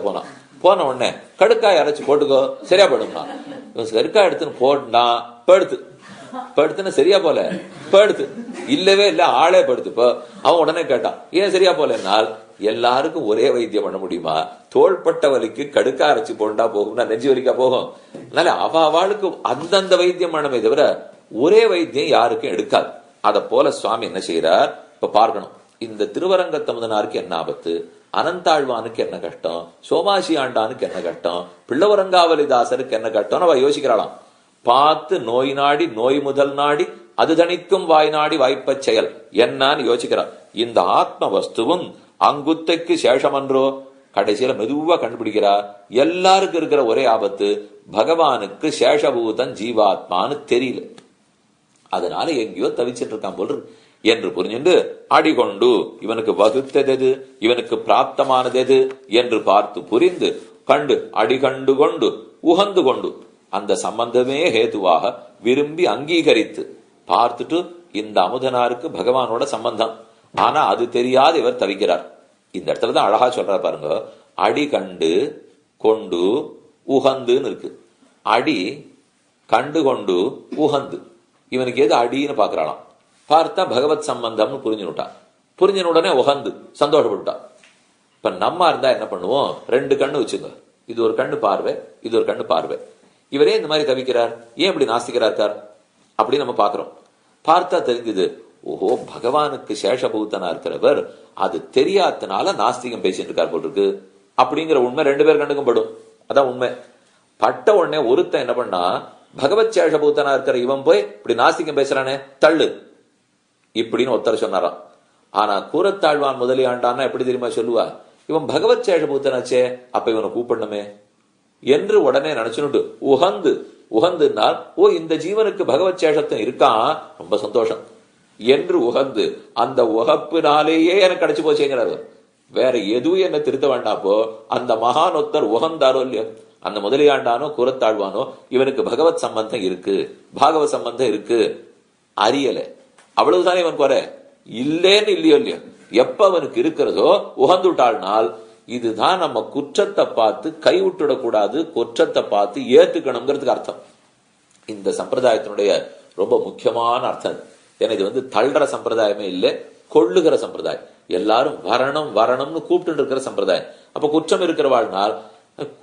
போன உடனே கடுக்காய் அரைச்சு போட்டுக்கோ சரியா போடும்னா, இவன் கடுக்காய் எடுத்துன்னு போட்டுனா படுத்துன்னு சரியா போல, படுத்து இல்லவே இல்ல ஆளே படுத்துப்போ. அவன் உடனே கேட்டான், ஏன் சரியா போலனால், எல்லாருக்கும் ஒரே வைத்தியம் பண்ண முடியுமா? தோள்பட்ட வலிக்கு கடுக்கா அரைச்சு போண்டா போகும்னா நெஞ்சு வலிக்கா போகும். அதனால அவளுக்கு அந்தந்த வைத்தியம் பண்ணமே தவிர ஒரே வைத்தியம் யாருக்கும் எடுக்காது. அத போல சுவாமி என்ன செய்யறார் இப்ப பார்க்கணும். இந்த திருவரங்கத்தமுதனாருக்கு என்ன ஆபத்து, அனந்தாழ்வானுக்கு என்ன கஷ்டம், சோமாசி ஆண்டானுக்கு என்ன கஷ்டம், பிள்ளவரங்காவலிதாசருக்கு என்ன கஷ்டம் அவ யோசிக்கிறாளாம். பார்த்து நோய் நாடி நோய் முதல் நாடி அது தணிக்கும் வாய் நாடி வாய்ப்பச் செயல் என்னன்னு யோசிக்கிறார். இந்த ஆத்ம வஸ்துவும் அங்குத்தைக்கு சேஷமன்றோ? கடைசியில மெதுவா கண்டுபிடிக்கிறா எல்லாருக்கும் இருக்கிற ஒரே ஆபத்து பகவானுக்கு சேஷபூதன் ஜீவாத்மான்னு தெரியல, அதனால எங்கேயோ தவிச்சிட்டு இருக்கான் போல் என்று புரிஞ்சுண்டு அடிகொண்டு இவனுக்கு வகுத்தது எது, இவனுக்கு பிராப்தமானது எது என்று பார்த்து புரிந்து கண்டு அடிகண்டு கொண்டு உகந்து கொண்டு அந்த சம்பந்தமே ஹேதுவாக விரும்பி அங்கீகரித்து பார்த்துட்டு இந்த அமுதனாருக்கு பகவானோட சம்பந்தம், ஆனா அது தெரியாது இவர் தவிக்கிறார். இந்த இடத்துலதான் அழகா சொல்றார் பாருங்க, அடி கண்டு கொண்டு உகந்துன்னு இருக்கு. அடி கண்டு கொண்டு உகந்து, இவனுக்கு எது அடின்னு பாக்குறாளாம். பார்த்தா பகவத் சம்பந்தம்னு புரிஞ்சுட்டான். புரிஞ்சின உடனே உகந்து சந்தோஷப்பட்டுட்டான். இப்ப நம்ம இருந்தா என்ன பண்ணுவோம், ரெண்டு கண்ணு வச்சுங்க, இது ஒரு கண்ணு பார்வை, இது ஒரு கண்ணு பார்வை. இவரே இந்த மாதிரி தவிக்கிறார், ஏன் இப்படி நாஸ்திகராக்கார் அப்படின்னு நம்ம பாக்குறோம். பார்த்தா தெரிஞ்சது, ஓஹோ பகவானுக்கு சேஷபூத்தனா இருக்கிறவர் அது தெரியாதனால நாஸ்திகம் பேசிட்டு இருக்கார் போல் இருக்கு அப்படிங்கிற உண்மை ரெண்டு பேர் கண்டுக்கும் படும். அதான் உண்மை. பட்ட உடனே ஒருத்தன் என்ன பண்ணா, பகவத் சேஷபூத்தனா இருக்கிற இவன் போய் இப்படி நாஸ்திகம் பேசுறானே தள்ளு இப்படின்னு ஒருத்தர் சொன்னாராம். ஆனா கூரத்தாழ்வான் முதலியாண்டான்னா எப்படி தெரியுமா சொல்லுவா, இவன் பகவத் சேஷபூத்தனாச்சே அப்ப இவனை கூப்பிடணுமே என்று உடனே நினைச்சுட்டு உகந்து, உகந்துனால் ஓ இந்த ஜீவனுக்கு பகவத் சேஷத்தம் இருக்கான் ரொம்ப சந்தோஷம் என்று உகந்து அந்த உகப்பினாலேயே எனக்கு கிடைச்சு போச்சுங்கிறாரு. வேற எதுவும் என்ன திருத்த வேண்டாப்போ அந்த மகானொத்தர் உகந்தாரோ இல்லையோ, அந்த முதலியாண்டானோ கூரத்தாழ்வானோ இவனுக்கு பகவத் சம்பந்தம் இருக்கு, பாகவத் சம்பந்தம் இருக்கு அறியல, அவ்வளவுதானே இவன் குறை, இல்லேன்னு இல்லையோ இல்லையோ. எப்ப அவனுக்கு இருக்கிறதோ உகந்துட்டாள்னால் இதுதான் நம்ம குற்றத்தை பார்த்து கைவிட்டுடக்கூடாது, குற்றத்தை பார்த்து ஏத்துக்கணுங்கிறதுக்கு அர்த்தம். இந்த சம்பிரதாயத்தினுடைய ரொம்ப முக்கியமான அர்த்தம். ஏன்னா இது வந்து தள்ளுற சம்பிரதாயமே இல்லை, கொள்ளுகிற சம்பிரதாயம். எல்லாரும் வரணும் வரணும்னு கூப்பிட்டு இருக்கிற சம்பிரதாயம். அப்ப குற்றம் இருக்கிறவாழ்னால்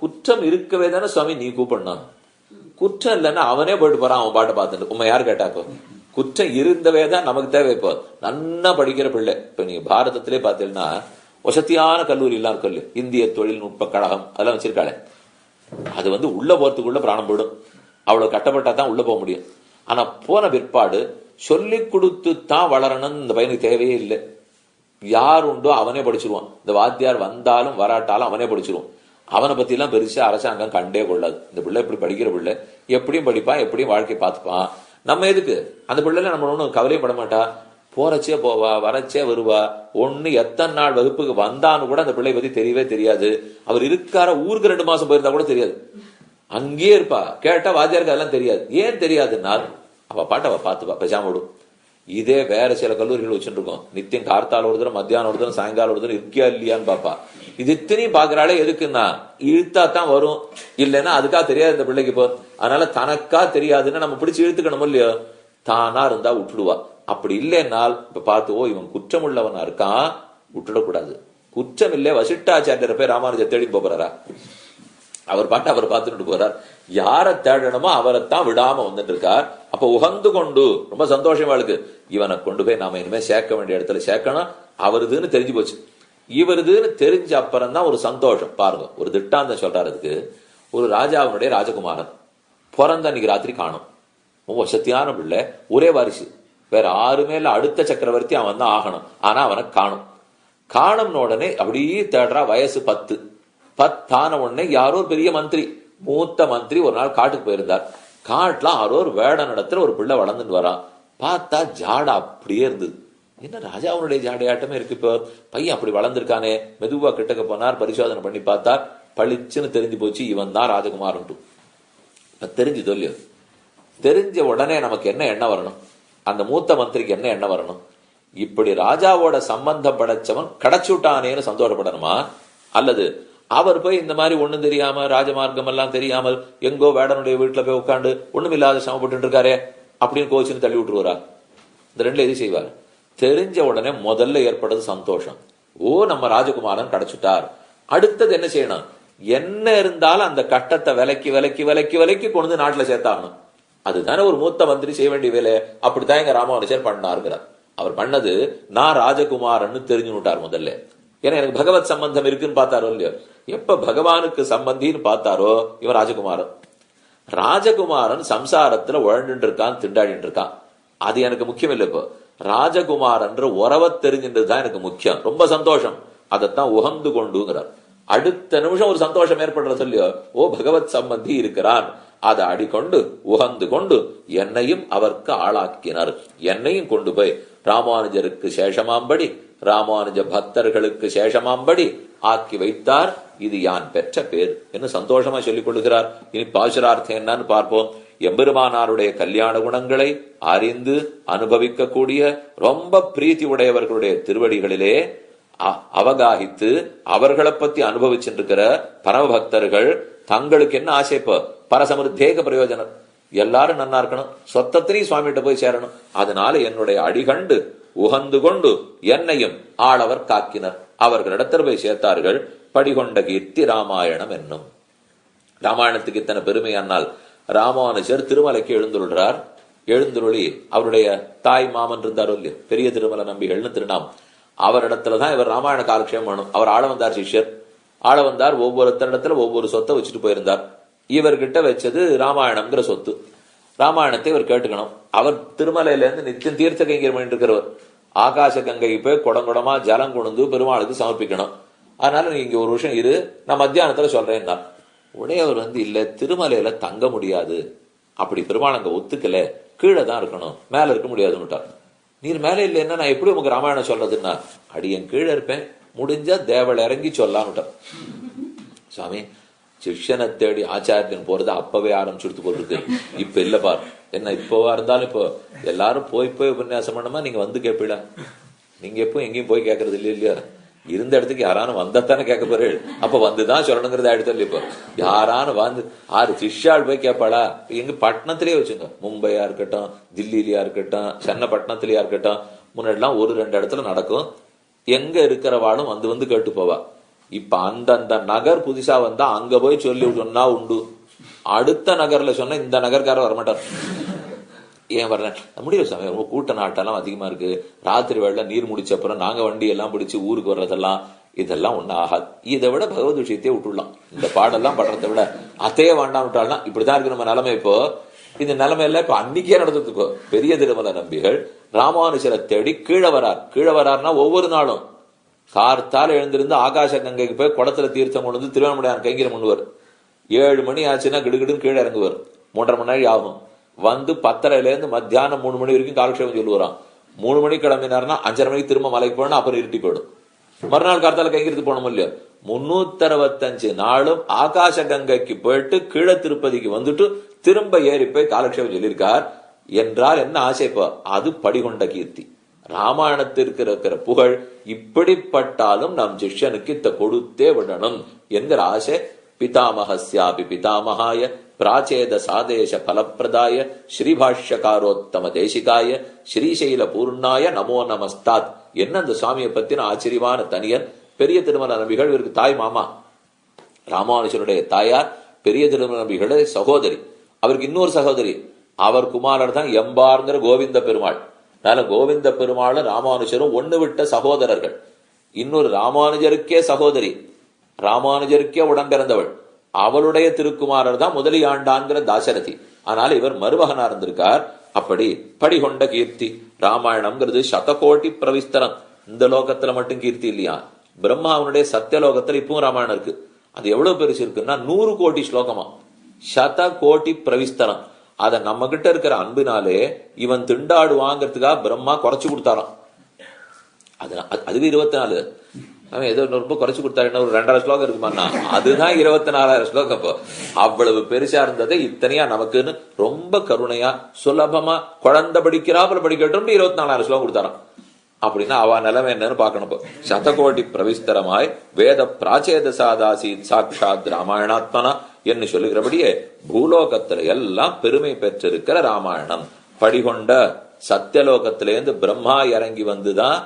குற்றம் இருக்கவே தானே சுவாமி நீ கூப்பிடணும், குற்றம் இல்லைன்னா அவனே போயிட்டு போறான் அவன் பாட்டை பார்த்துட்டு. உண்மை யாரு கேட்டாக்கோ, குற்றம் இருந்தவே தான் நமக்கு தேவை. இப்போ நன்னா படிக்கிற பிள்ளை, இப்ப நீங்க பாரதத்திலே பாத்தீங்கன்னா வசதியான கல்லூரி எல்லாம் இருக்கும், இந்திய தொழில்நுட்ப கழகம் அதெல்லாம் வச்சிருக்காளே, அது வந்து உள்ள போறதுக்குள்ள பிராணம் போயிடும், அவ்வளவு கட்டப்பட்டா தான் உள்ள போக முடியும். ஆனா போன பிற்பாடு சொல்லி கொடுத்து தான் வளரணும் இந்த பையனுக்கு தேவையே இல்லை. யார் உண்டோ அவனே படிச்சிருவான், இந்த வாத்தியார் வந்தாலும் வராட்டாலும் அவனே படிச்சிருவான். அவனை பத்தி எல்லாம் பெருசா அரசாங்கம் கண்டே கொள்ளாது. இந்த பிள்ளை இப்படி படிக்கிற பிள்ளை எப்படியும் படிப்பான், எப்படியும் வாழ்க்கை பார்த்துப்பான். நம்ம எதுக்கு அந்த பிள்ளைல நம்ம ஒன்றும் கவலையும் பட மாட்டா, போறச்சே போவா வரச்சே வருவா, ஒண்ணு எத்தனை நாள் வகுப்புக்கு வந்தான்னு கூட அந்த பிள்ளை பத்தி தெரியவே தெரியாது. அவர் இருக்கார ஊருக்கு 2 மாசம் போயிருந்தா கூட தெரியாது, அங்கேயே இருப்பா. கேட்டா வாத்தியாருக்கு அதெல்லாம் தெரியாது. ஏன் தெரியாதுன்னா அவ பாட்டு அவ பார்த்துப்பா, பேசாம விடும். இதே வேற சில கல்லூரிகள் வச்சுட்டு இருக்கோம், நித்தியம் கார்த்தால ஒரு தரம் மத்தியானம் ஒரு தரம் சாயங்காலம் ஒரு தரம் இருக்கியா இல்லையான்னு பாப்பா. இது இத்தனையும் பாக்குறாளே எதுக்குன்னா இழுத்தா தான் வரும், இல்லைன்னா அதுக்காக தெரியாது இந்த பிள்ளைக்கு. இப்போ அதனால தனக்கா தெரியாதுன்னு நம்ம பிடிச்சு இழுத்துக்கணும் இல்லையோ, தானா இருந்தா விட்டுடுவா. அப்படி இல்லைன்னால் இப்ப பார்த்து ஓ இவன் குற்றம் உள்ளவனா இருக்கான் விட்டுடக்கூடாது. குற்றம் இல்லை வசிஷ்டாச்சாரியரை போய் ராமானுஜர் தேடி போறாரா, அவர் பாட்டு அவர் பார்த்துட்டு போறார். யாரை தேடணுமோ அவரைத்தான் விடாம வந்துட்டு இருக்கார். அப்ப உகந்து கொண்டு ரொம்ப சந்தோஷமா இருக்கு, இவனை கொண்டு போய் நாம இனிமே சேர்க்க வேண்டிய இடத்துல சேர்க்கணும். அவருதுன்னு தெரிஞ்சு போச்சு, இவருதுன்னு தெரிஞ்ச அப்புறம் தான் ஒரு சந்தோஷம். பாருங்க ஒரு திட்டாந்தம் சொல்றாரு அதுக்கு. ஒரு ராஜாவினுடைய ராஜகுமாரன் பிறந்த அன்னைக்கு ராத்திரி காணும், வசதியான பிள்ளை, ஒரே வாரிசு, வேற ஆறுமே இல்ல, அடுத்த சக்கரவர்த்தி அவன் தான் ஆகணும். ஆனா அவனை காணும். காணும்னு உடனே அப்படியே தேடுறா. வயசு 10 உடனே யாரோ பெரிய மந்திரி, மூத்த மந்திரி ஒரு நாள் காட்டுக்கு போயிருந்தார். காட்டுல யாரோ ஒரு வேட நடத்துல ஒரு பிள்ளை வளர்ந்துட்டு வரான். பார்த்தா ஜாடா அப்படியே இருந்தது. என்ன ராஜாவுடைய ஜாடையாட்டமே இருக்கு, இப்போ பையன் அப்படி வளர்ந்துருக்கானே. மெதுவா கிட்டக்க போனார், பரிசோதனை பண்ணி பார்த்தா பளிச்சுன்னு தெரிஞ்சு போச்சு, இவன் தான் ராஜகுமாரன். தெரிஞ்சுதோ இல்லையோ, தெரிஞ்ச உடனே நமக்கு என்ன எண்ணம் வரணும், அந்த மூத்த மந்திரிக்கு என்ன எண்ணம் வரணும், இப்படி ராஜாவோட சம்பந்தம் படைச்சவன் கிடைச்சுட்டானேன்னு சந்தோஷப்படணுமா, அல்லது அவர் போய் இந்த மாதிரி ஒண்ணும் தெரியாம ராஜமார்க்கம் எல்லாம் தெரியாமல் எங்கோ வேடனுடைய வீட்டுல போய் உட்காந்து ஒண்ணும் இல்லாத சமப்பட்டு இருக்காரே அப்படின்னு கோச்சுன்னு தள்ளி விட்டுருவாரா? இந்த ரெண்டுல எது செய்வார்? தெரிஞ்ச உடனே முதல்ல ஏற்படுறது சந்தோஷம், ஓ நம்ம ராஜகுமாரன் கிடைச்சுட்டார். அடுத்தது என்ன செய்யணும், என்ன இருந்தாலும் அந்த கட்டத்தை விலக்கி விலக்கி விலக்கி விலக்கி கொண்டு நாட்டுல சேர்த்தாகணும். அதுதானே ஒரு மூத்த மந்திரி செய்ய வேண்டிய வேலை. அப்படித்தான் எங்க ராமானுஜர் பண்ணாருங்கிறார். அவர் பண்ணது நான் ராஜகுமாரன்னு தெரிஞ்சுட்டார் முதல்ல. ஏன்னா எனக்கு பகவத் சம்பந்தம் இருக்குன்னு பார்த்தாரோ இல்லையோ, எப்ப பகவானுக்கு சம்பந்தின்னு பார்த்தாரோ இவன் ராஜகுமாரன். ராஜகுமாரன் சம்சாரத்துல உழண்டு இருக்கான், திண்டாடிட்டு இருக்கான். அது எனக்கு முக்கியம் இல்லை. இப்போ ராஜகுமாரன்ற உறவை தெரிஞ்சின்றதுதான் எனக்கு முக்கியம். ரொம்ப சந்தோஷம், அதைத்தான் உகந்து கொண்டுங்கிறார். அடுத்த நிமிஷம் ஒரு சந்தோஷம் ஏற்படுற சொல்லியோ, ஓ பகவத் சம்பந்தி இருக்கிறான், அதை அடிக்கொண்டு உகந்து கொண்டு என்னையும் அவருக்கு ஆளாக்கினார். என்னையும் கொண்டு போய் ராமானுஜருக்கு சேஷமாம்படி, ராமானுஜ பக்தர்களுக்கு சேஷமாம்படி ஆக்கி வைத்தார். இது யான் பெற்ற பேர் என்று சந்தோஷமா சொல்லிக் கொள்கிறார். இனி பாசுரார்த்தம் என்னன்னு பார்ப்போம். எம்பெருமானாருடைய கல்யாண குணங்களை அறிந்து அனுபவிக்கக்கூடிய ரொம்ப பிரீத்தி உடையவர்களுடைய திருவடிகளிலே அவகாகித்து அவர்களை பத்தி அனுபவிச்சுருக்கிற பரமபக்தர்கள் தங்களுக்கு என்ன ஆசைப்ப பரசமிருத்தேக பிரயோஜனம், எல்லாரும் நன்னா இருக்கணும், சொத்தத்திலையும் சுவாமிகிட்ட போய் சேரணும். அதனால என்னுடைய அடிகண்டு உகந்து கொண்டு என்னையும் ஆளவர் காக்கினர். அவர்களிடத்தில் போய் சேர்த்தார்கள். படிகொண்ட கீர்த்தி ராமாயணம் என்னும். ராமாயணத்துக்கு இத்தனை பெருமையானால் ராமானுஜர் திருமலைக்கு எழுந்துள்ளார். எழுந்துருளி அவருடைய தாய் மாமன் இருந்தாரோ இல்லையோ, பெரிய திருமலை நம்பிகள்னு திருநாம், அவரிடத்துலதான் இவர் ராமாயண காலக்ஷேமம் வேணும். அவர் ஆள வந்தார், சிஷ்யர் ஆள வந்தார். ஒவ்வொருத்தரிடத்துல ஒவ்வொரு சொத்தை வச்சுட்டு போயிருந்தார். இவர்கிட்ட வச்சது ராமாயணம்ங்கிற சொத்து. ராமாயணத்தை இவர் கேட்டுக்கணும். அவர் திருமலையில இருந்து நித்தியம் தீர்த்த கைங்கர் பண்ணிட்டு இருக்கிறவர். ஆகாச கங்கைக்கு போய் குடங்குடமா ஜலம் கொண்டு பெருமாளுக்கு சமர்ப்பிக்கணும். அதனால நீங்க ஒரு விஷயம் இரு, நான் மத்தியானத்துல சொல்றேன். உடனே அவர் இல்ல, திருமலையில தங்க முடியாது, அப்படி பெருமாள் அங்க ஒத்துக்கல, கீழே தான் இருக்கணும், மேல இருக்க முடியாதுன்னு. நீர் மேல இல்ல என்ன, நான் எப்படி உங்களுக்கு ராமாயணம் சொல்றதுன்னா, அடியன் கீழே இருப்பேன், முடிஞ்சா தேவள் இறங்கி சொல்லான்னு. சுவாமி, சிஷ்யனை தேடி ஆச்சாரியன் போறது அப்பவே ஆரம்பிச்சுடுத்து போட்டுருக்கு. இப்ப இல்ல பாரு, என்ன இப்பவா இருந்தாலும் இப்போ எல்லாரும் போய் போய் உபன்யாசம் பண்ணமா நீங்க வந்து கேட்பீடா? நீங்க எப்போ எங்கேயும் போய் கேட்கறது இல்லையா? இருந்த இடத்துக்கு யாரானும் வந்தாத்தானே கேட்க போறேன். அப்ப வந்துதான் சொல்லணுங்கிறது ஆயிடுத்து. இப்போ யாரானும் வந்து ஆறு சிஷ்யாள் போய் கேட்பாளா? எங்க பட்டணத்திலேயே வச்சுங்க, மும்பையா இருக்கட்டும், தில்லியிலயா இருக்கட்டும், சென்னப்பட்டினத்திலயா இருக்கட்டும், முன்னாடிலாம் ஒரு ரெண்டு இடத்துல நடக்கும். எங்க இருக்கிறவாளும் வந்து வந்து கேட்டு போவா. இப்ப அந்தந்த நகர் புதுசா வந்தா அங்க போய் சொல்லி சொன்னா உண்டு. அடுத்த நகர்ல சொன்னா இந்த நகர்கார வரமாட்டார். ஏன் வரல முடியும் சாமி, ரொம்ப கூட்ட நாட்டெல்லாம் அதிகமா இருக்கு, ராத்திரி வேளை நீர் முடிச்ச அப்புறம் நாங்க வண்டி எல்லாம் பிடிச்சு ஊருக்கு வர்றதெல்லாம் இதெல்லாம் ஒன்னும் ஆகாது. இதை விட பகவத் விஷயத்தையே விட்டுடலாம். இந்த பாடெல்லாம் படுறதை விட அத்தையே வேண்டாம் விட்டாலாம். இப்படிதான் இருக்கு நம்ம நிலைமை. இப்போ இந்த நிலைமையில இப்ப அன்னைக்கே நடந்துக்கோ. பெரிய திருமலை நம்பிகள் ராமானுஜரை தேடி கீழே வரார். கீழே வராருன்னா ஒவ்வொரு நாளும் கார்த்தால எழுந்திருந்து ஆகாச கங்கைக்கு போய் குடத்துல தீர்த்தம் கொண்டு வந்து திருவண்ணாமலையான் கைங்கிற முன்னுவர். 7 மணி ஆச்சுன்னா கிடுகிடுன்னு கீழே இறங்குவார். 3.5 மணி நேரம் ஆகும். வந்து 10:30 இருந்து மத்தியானம் 3 மணி வரைக்கும் காலக்ஷேபம் சொல்லுவாராம். 3 மணிக்கு கிளம்பினார்னா 5:30 மணிக்கு திரும்ப மலைக்கு போனா அப்புறம் இருட்டி போயிடும். மறுநாள் கார்த்தால கைங்கிறது போனோம் இல்லையா? 365 நாளும் ஆகாச கங்கைக்கு போயிட்டு கீழே திருப்பதிக்கு வந்துட்டு திரும்ப ஏறி போய் காலக்ஷேபம் சொல்லியிருக்கார். என்றால் என்ன ஆசைப்பா? அது படிகொண்ட கீர்த்தி. ராமாயணத்திற்கு இருக்கிற புகழ் இப்படிப்பட்டாலும் நம் சிஷ்யனுக்கு இத்த கொடுத்தே விடணும் என்கிற ஆசை. பிதாமஹஸ்யாபி பிதாமகாய பிராச்சேத சாதேச பலப்பிரதாய ஸ்ரீபாஷ்யகாரோத்தம தேசிகாய ஸ்ரீசைல பூர்ணாய நமோ நமஸ்தாத் என்ன அந்த சுவாமியை பத்தின ஆச்சரியமான தனியன் பெரிய திருமல நம்பிகள். இவருக்கு தாய் மாமா. ராமானுஜனுடைய தாயார் பெரிய திருமல நம்பிகளுடைய சகோதரி. அவருக்கு இன்னொரு சகோதரி, அவர் குமாரர் தான் எம்பார்ங்கிற கோவிந்த பெருமாள். அதனால கோவிந்த பெருமாளும் ராமானுஜரும் ஒண்ணு விட்ட சகோதரர்கள். இன்னொரு ராமானுஜருக்கே சகோதரி, ராமானுஜருக்கே உடன் பிறந்தவள், அவளுடைய திருக்குமாரர் தான் முதலியாண்டான்கிற தாசரதி. ஆனால் இவர் மருமகனா இருந்திருக்கார். அப்படி படிகொண்ட கீர்த்தி. ராமாயணம்ங்கிறது சதகோட்டி பிரவிஸ்தரம். இந்த லோகத்துல மட்டும் கீர்த்தி இல்லையா, பிரம்மாவனுடைய சத்தியலோகத்துல இப்பவும் ராமாயணம் இருக்கு. அது எவ்வளவு பெருசு இருக்குன்னா 100 கோடி ஸ்லோகமா, சதகோட்டி பிரவிஸ்தரம். அத நம்ம கிட்ட இருக்கிற அன்பினாலே இவன் திண்டாடுவாங்கிறதுக்காக பிரம்மா குறைச்சு கொடுத்தாராம். அதுக்கு 24. அவன் ஏதோ ரொம்ப குறைச்சு கொடுத்தாரு, ஒரு 2,000 ஸ்லோகம் இருக்குமாண்ணா, அதுதான் 24,000 ஸ்லோகம். அப்போ அவ்வளவு பெருசா இருந்தது. இத்தனையா நமக்குன்னு ரொம்ப கருணையா சுலபமா குழந்தை படிக்கிறாப்புல படிக்கட்டும் 24,000 ஸ்லோகம் கொடுத்தாராம். அப்படின்னா அவ நிலைமை என்னன்னு பாக்கணும். இப்போ சதகோடி பிரவிஸ்தரமாய் வேத பிராச்சேத சாதாசி சாட்சாத் ராமாயணாத்மனா என்று சொல்லுகிறபடியே பூலோகத்துல எல்லாம் பெருமை பெற்றிருக்கிற ராமாயணம். படிகொண்ட சத்தியலோகத்திலேருந்து பிரம்மா இறங்கி வந்துதான்